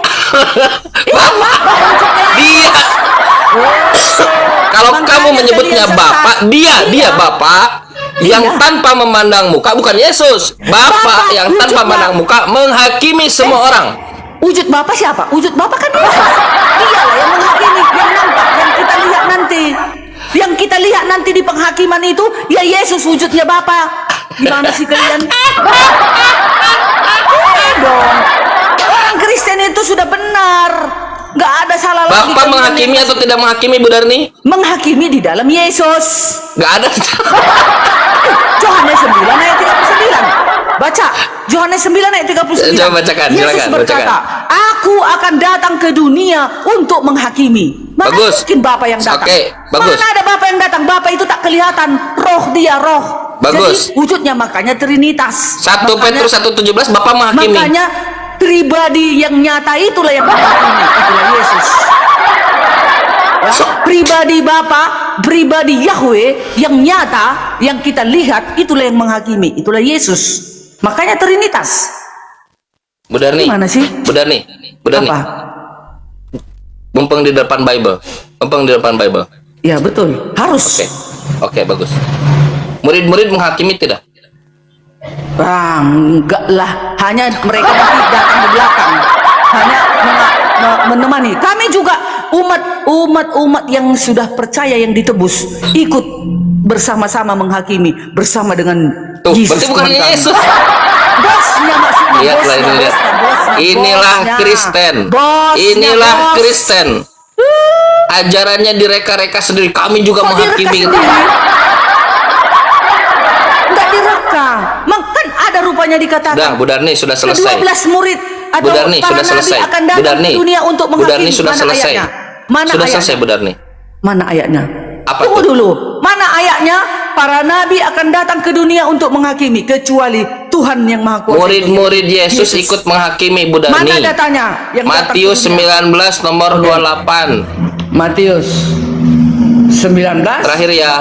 Iya, Bapak wujudnya Dia. Kalau Makanya kamu menyebutnya jadi Bapak, sesat. dia Iya. Bapak yang Iya. tanpa memandang muka, bukan Yesus. Bapak yang tanpa wujudnya. memandang muka menghakimi semua orang. Wujud Bapak siapa? Wujud Bapak kan Yesus. Dialah yang menghakimi, yang nampak, yang kita lihat nanti. Yang kita lihat nanti di penghakiman itu, ya Yesus wujudnya Bapak. Gimana sih kalian? Dong. Orang Kristen itu sudah benar. Nggak ada salah lagi. Bapak menghakimi atau tidak menghakimi, Bu Darni? Menghakimi di dalam Yesus. Nggak ada. Yohanes 9 ayat 39. Baca Yohanes 9 ayat 39. Coba bacakan, Yesus silakan, berkata, bacakan. aku akan datang ke dunia untuk menghakimi. Mana Bagus. mungkin Bapa yang datang? Oke, bagus. Mana ada Bapa yang datang? Bapa itu tak kelihatan. Roh dia, roh. Bagus. Jadi wujudnya makanya Trinitas. 1 Petrus 1:17 Bapak menghakimi. Makanya pribadi yang nyata itulah yang menghakimi. Itulah Yesus. Ya, pribadi Bapa, pribadi Yahweh yang nyata, yang kita lihat, itulah yang menghakimi. Itulah Yesus. Makanya Trinitas. Bu Darni. Gimana sih? Bu Darni. Apa? Mumpung di depan Bible. Ya betul, harus. Oke, bagus. Murid-murid menghakimi tidak? Bang, enggak lah. Hanya mereka nanti datang di belakang. Hanya menemani. Kami juga umat yang sudah percaya, yang ditebus, ikut bersama-sama menghakimi bersama dengan Tuh, Yesus. berarti bukan Tuhan kami. Yesus. Bosnya maksudnya. Lihatlah ini, lihat. Inilah Kristen. Inilah Kristen. Ajarannya direka-reka sendiri. Kami juga menghakimi. Enggak direka. Kan ada rupanya dikatakan. Udah, Bu Darni sudah selesai. 12 murid atau Bu Darni para sudah nabi selesai. akan Bu datang Darni. ke dunia untuk Bu Darni menghakimi. sudah Mana selesai. ayatnya? Mana Sudah ayatnya? selesai, Bu Darni. Mana ayatnya? Apa Tunggu tuh? dulu. Mana ayatnya? Para nabi akan datang ke dunia untuk menghakimi, kecuali Tuhan yang Maha Kuasa. Murid-murid Yesus ikut menghakimi, Bu Darni. Mana datanya? Yang Matius datang ke dunia? 19 nomor 28. Matius 19. Terakhir ya.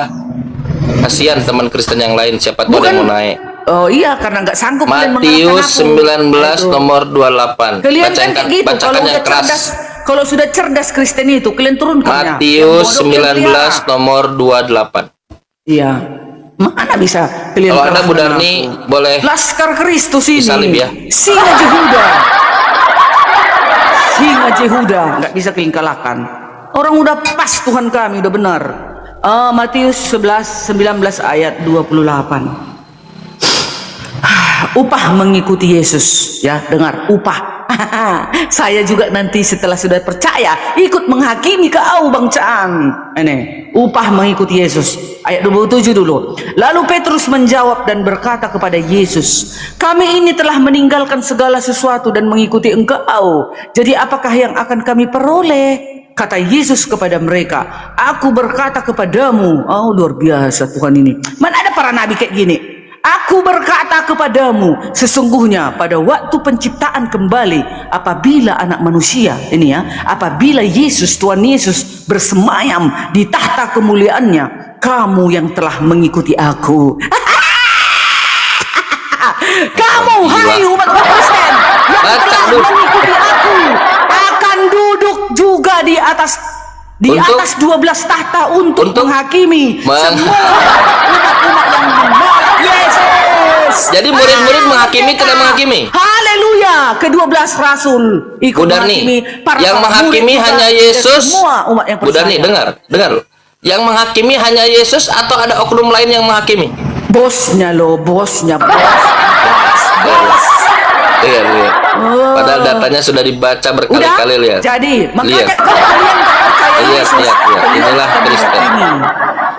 Kasihan teman Kristen yang lain, siapa tahu Bukan. yang mau naik. Oh iya, karena nggak sanggup kalian Matius mengalahkan 19 aku. nomor 28. Kalian kan kayak gitu. Bacakan Kalau yang udah keras. cerdas, kalau sudah cerdas Kristen itu, kalian turunkannya. Matius Yang bodoh kalian 19 pelihara. nomor 28. Iya. Mana bisa kalian Kalau ada Bu kalahkan Darni aku? boleh Laskar Kristus ini. disalib ya. Singa Jehuda. Singa Jehuda nggak bisa kalian kalahkan. Orang udah pas Tuhan kami udah benar. Matius 19 ayat 28. Upah mengikuti Yesus, ya, dengar, upah. Saya juga nanti setelah sudah percaya ikut menghakimi kau Bang Chan. Ini upah mengikuti Yesus. Ayat 27 dulu. Lalu Petrus menjawab dan berkata kepada Yesus, kami ini telah meninggalkan segala sesuatu dan mengikuti Engkau. Jadi apakah yang akan kami peroleh? Kata Yesus kepada mereka, aku berkata kepadamu. Oh, luar biasa Tuhan ini. Mana ada para nabi kayak gini? Aku berkata kepadamu, sesungguhnya pada waktu penciptaan kembali, apabila anak manusia, ini ya, apabila Yesus, Tuhan Yesus bersemayam di tahta kemuliaannya, kamu yang telah mengikuti aku. Kamu, hai umat Kristen, yang telah mengikuti aku, akan duduk juga di atas 12 tahta untuk menghakimi semua umat-umat yang menolak Yesus. Jadi murid-murid menghakimi tidak menghakimi. Haleluya. Ke-12 rasul ikut menghakimi. Yang menghakimi hanya Yesus. Semua umat yang percaya. Budarni, dengar. Yang menghakimi hanya Yesus atau ada oknum lain yang menghakimi? Bosnya loh, bosnya. Bos. Iya. Padahal datanya sudah dibaca berkali-kali, lihat. Jadi, makanya Lihat. kalau kalian tak percaya Yesus, Lihat. Inilah kalian Kristen. menghakimi.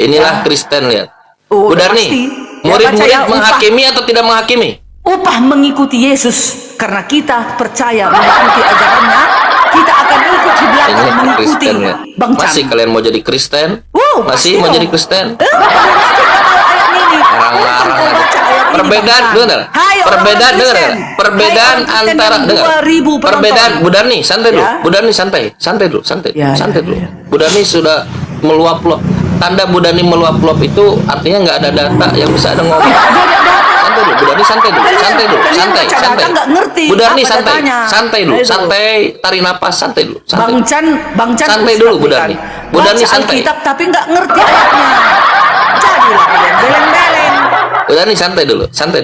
Inilah Kristen, lihat. Oh, Budarni, pasti. murid-murid Ya, baca ya, menghakimi atau tidak menghakimi? Upah mengikuti Yesus karena kita percaya mengikuti ajarannya, kita akan ikut di belakang Ini mengikuti Kristen, ya. Bang Chan. Masih kalian mau jadi Kristen? Pasti Masih mau dong. jadi Kristen? Kalian aja nggak tahu ayat ini. Larang-larang Kau aja. baca ayat ini, Perbedaan, Bang Chan. dengar. Hai, Perbedaan, orang-orang dengar. Kristen. Perbedaan Hai, orang antara, Kristen dengar. yang 2.000 penonton. Perbedaan, Budarni, santai dulu. Ya. Budarni, santai dulu, santai dulu. Ya. Budarni sudah meluap-luap. Tanda Budarni meluap-luap itu artinya nggak ada data yang bisa ada ngomong. Santai dulu, Budarni, santai. Kalian nggak ngerti Budarni, apa datanya. santai dulu, Ayo. santai, tarik napas, santai dulu. Bang Chan Santai dulu, Budarni. Budarni, baca santai. Alkitab tapi nggak ngerti ayatnya. Jadilah kalian beleng-beleng. Budarni, santai dulu. santai.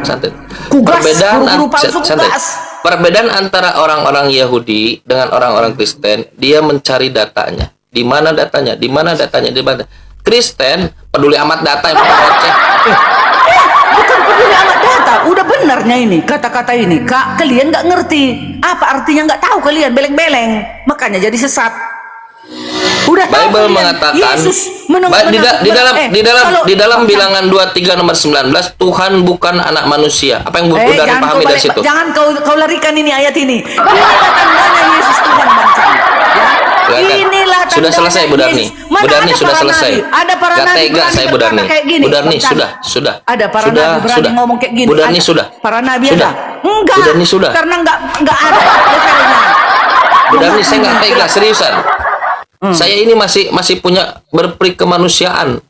Santai. Kugas, Perbedaan guru palsu santai. kugas. Perbedaan antara orang-orang Yahudi dengan orang-orang Kristen, dia mencari datanya. Di mana datanya? Di mana? Kristen peduli amat data yang ngoceh. Bukan peduli amat data, udah benarnya ini kata-kata ini. Kak, kalian nggak ngerti apa artinya, nggak tahu kalian, beleng-beleng, makanya jadi sesat. Udah tahu Bible kalian, mengatakan Yesus di dalam bilangan 23 nomor 19, Tuhan bukan anak manusia. Apa yang Budarni jangan pahami dari situ? Jangan kau larikan ini ayat ini. Inilah tandanya Yesus Tuhan, Bang Chan. Ya. Inilah tandanya. Sudah selesai, Budarni. Yesus. Mana Budarni ada sudah para selesai. nabi? Ada para Gak nabi tega berani saya, berkata Budarni. kayak gini, Budarni, Bang Chan. sudah. Ada para nabi berani ngomong kayak gini. Budarni, Ada. sudah. Para nabi Sudah. ada. Enggak. Budarni, sudah. Karena enggak ada levelnya. Budarni, saya nggak tega, seriusan. Saya ini masih punya berperi kemanusiaan.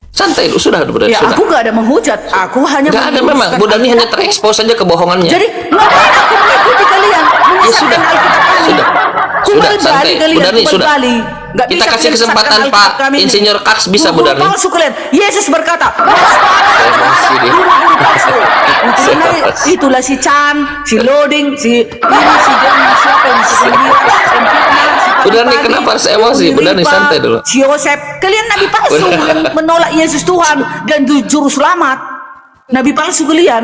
Santai dulu, sudah Budarni, Ya, sudah. aku nggak ada menghujat. Aku hanya Nggak ada memang. Budarni hanya terekspos saja kebohongannya. Jadi ngapain aku mengikuti kalian? Menyesatkan Alkitab kami. Sudah, Kumbal santai. balik kalian, Budarni, kumbal sudah. balik. Nggak Kita bisa kasih kalian kesempatan sesatkan Pak Alkitab kami ini. Insinyur Kaks, bisa, Guru Budarni. palsu kalian. Yesus berkata, Saya masih di- guru palsu. Itulah si Chan, si Loading, si ini, si John, siapa ini, si Gembira, si Empirna, si Budarni, Pagi-Pagi, kenapa harus emosi? si Budarni, Ripa, santai dulu. Si Yosef. Kalian nabi palsu yang menolak Yesus Tuhan dan juru selamat. Nabi palsu kalian.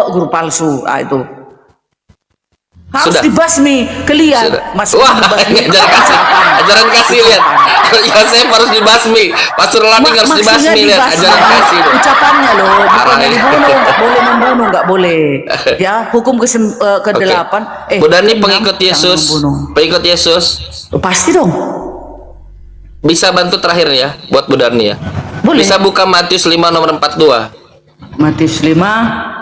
Guru palsu. Itu. Harus Sudah. dibasmi kalian. Sudah. Masuk Wah, dibasmi. ajaran kasih, lihat. Yosef harus dibasmi. Pastor Laning harus Maksudnya dibasmi, lihat. Ajaran kasih. Lihat. Ucapannya loh, Parah, bukan ya. dibunuh, nggak boleh membunuh, nggak boleh. Ya, hukum ke-8. Budarni ke-6, pengikut jangan Yesus. membunuh. Pengikut Yesus. Pasti dong. Bisa bantu terakhir ya buat Budarni ya. Boleh. Bisa buka Matius 5 nomor 42. Matius 5.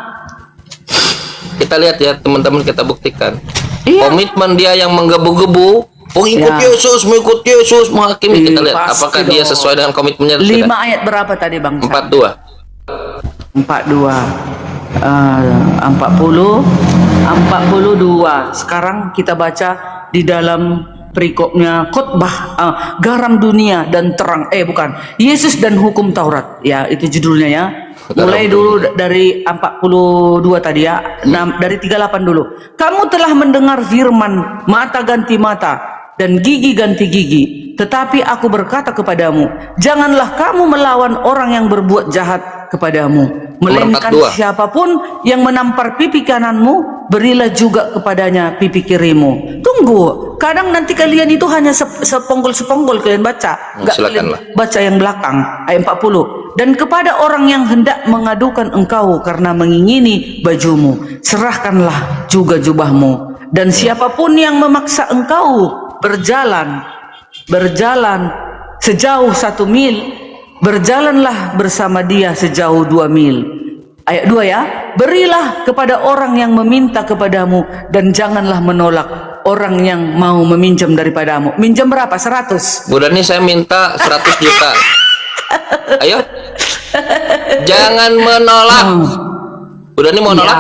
Kita lihat ya, teman-teman, kita buktikan. Iya. Komitmen dia yang menggebu-gebu, mengikut Ya. Yesus, menghakimi. Kita lihat Pasti apakah dia dong. sesuai dengan komitmennya. 5 ayat berapa tadi Bang? 42. 42. 42. Sekarang kita baca di dalam perikopnya khotbah garam dunia dan terang, bukan, Yesus dan hukum Taurat, ya itu judulnya ya. Mulai dulu dari 42 tadi ya, dari 38 dulu. Kamu telah mendengar firman, mata ganti mata dan gigi ganti gigi. Tetapi aku berkata kepadamu, janganlah kamu melawan orang yang berbuat jahat, kepadamu, Nomor melainkan 42. siapapun yang menampar pipi kananmu, berilah juga kepadanya pipi kirimu. Tunggu, kadang nanti kalian itu hanya seponggol-seponggol kalian baca, nggak kalian Silakanlah. baca yang belakang, ayat 40. Dan kepada orang yang hendak mengadukan engkau karena mengingini bajumu, serahkanlah juga jubahmu. Dan siapapun yang memaksa engkau berjalan sejauh 1 mil, berjalanlah bersama dia sejauh 2 mil. Ayat 2 ya, berilah kepada orang yang meminta kepadamu dan janganlah menolak orang yang mau meminjam daripadamu. Minjam berapa? 100. Bu Dani, saya minta 100 juta. Ayo. Jangan menolak. Bu Dani mau nolak?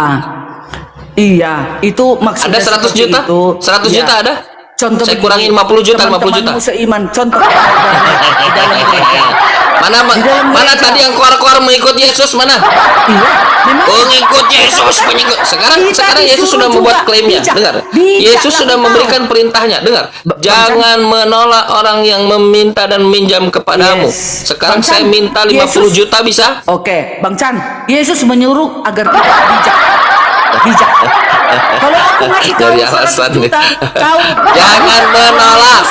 Iya, itu maksudnya. Ada 100 seperti juta? itu. 100 Iya. juta ada? Contoh Saya begini, kurangin 50 juta, 50 juta. teman-temanmu seiman, contoh di dalam gereja. Mana tadi yang keluar-keluar mengikut Yesus mana? Iya, memang Pengikut Yesus, pengikut. Sekarang Yesus sudah membuat klaimnya. Dengar. Yesus sudah memberikan perintahnya. Dengar. Jangan menolak orang yang meminta dan minjam kepadamu. Yes. Sekarang Bang saya Chan, minta 50 juta bisa? Oke, Bang Chan, Yesus menyuruh agar kita bijak. Kalau aku ngasih kau Dari 100 alasan juta, kau Jangan menolak.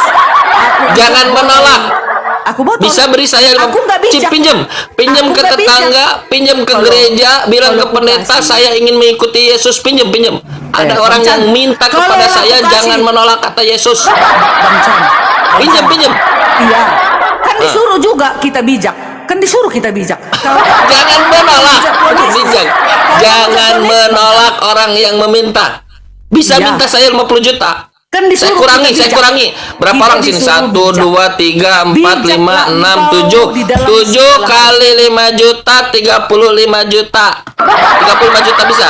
Jangan menolak. Aku botol. Bisa beri saya Aku nggak bijak. pinjam Aku ke nggak tetangga, pinjam ke Kalau- gereja, bilang ke kalau aku pendeta kasih. saya ingin mengikuti Yesus, pinjam. Ada Bang orang Chan, yang minta kalau kepada aku saya kasih. jangan menolak kata Yesus. Bang Chan, Pinjam. Iya, kan disuruh juga kita bijak. Kan disuruh kita bijak. Jangan menolak. Kalau- Bijak. Jangan menolak orang yang meminta. Bisa Iya. minta saya 50 juta. Kan Saya disuruh kurangi, kita saya bijak. kurangi. Berapa Kita orang sini? disuruh 1, bijak. 2, 3, 4, 5, Bijaklah 6, engkau 7. di dalam 7 segala kali 5 juta, 35 juta. 35 juta bisa?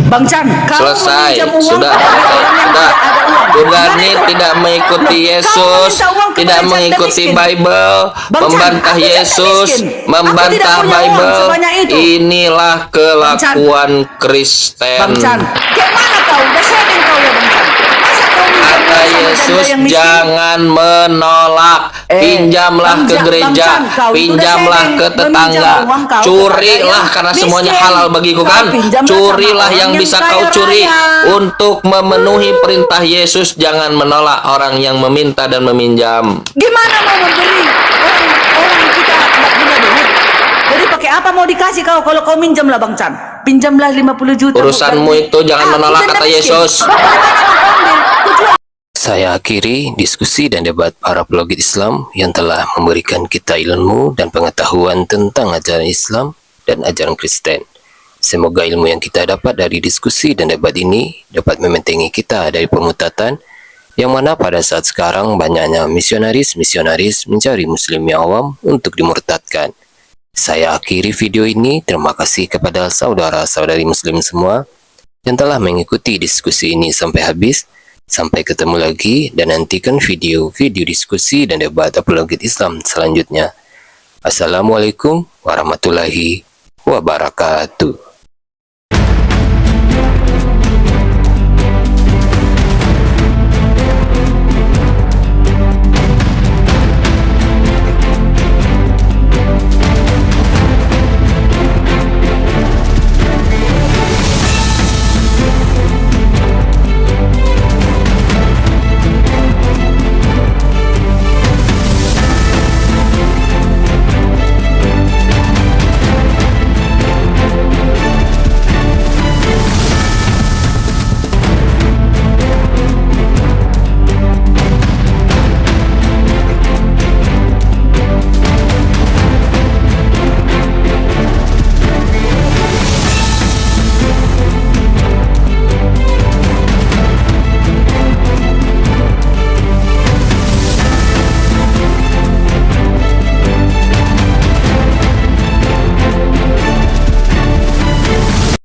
Bang Chan, kalau Selesai. meminjam uang Sudah. dari orang yang Sudah. tidak ada uang. Bu Gimana Dani itu? tidak mengikuti Loh, Yesus, kau meminta uang kepada tidak janda mengikuti miskin. Bible, Bang Chan, membantah aku janda Yesus, miskin. Aku tidak membantah punya uang Bible. sebanyak itu. Inilah kelakuan Kristen. Bang Chan, kayak mana kau? Udah sharing kau ya Bang Chan. Masa kau minjam Kata uang sama Yesus, janda yang miskin? jangan menolak. Pinjamlah ke gereja, Bang Chan, kau itu udah pinjamlah sharing, ke tetangga, meminjam uang kau curilah kepada karena yang semuanya miskin. halal bagiku Kau kan. pinjamlah Curilah sama yang orang bisa yang kau kaya curi raya. untuk memenuhi perintah Yesus. Jangan menolak orang yang meminta dan meminjam. Gimana mau memberi orang kita nggak punya duit? Jadi pakai apa mau dikasih kau kalau kau minjam lah Bang Chan? Pinjamlah 50 juta. Urusanmu buat itu jangan aku menolak janda kata miskin. Yesus. Bagaimana mau ambil? Tujuan Saya akhiri diskusi dan debat para pelogit Islam yang telah memberikan kita ilmu dan pengetahuan tentang ajaran Islam dan ajaran Kristen. Semoga ilmu yang kita dapat dari diskusi dan debat ini dapat membentengi kita dari pemutatan yang mana pada saat sekarang banyaknya misionaris mencari muslim yang awam untuk dimurtadkan. Saya akhiri video ini. Terima kasih kepada saudara-saudari muslim semua yang telah mengikuti diskusi ini sampai habis. Sampai ketemu lagi dan nantikan video-video diskusi dan debat apologet Islam selanjutnya. Assalamualaikum warahmatullahi wabarakatuh.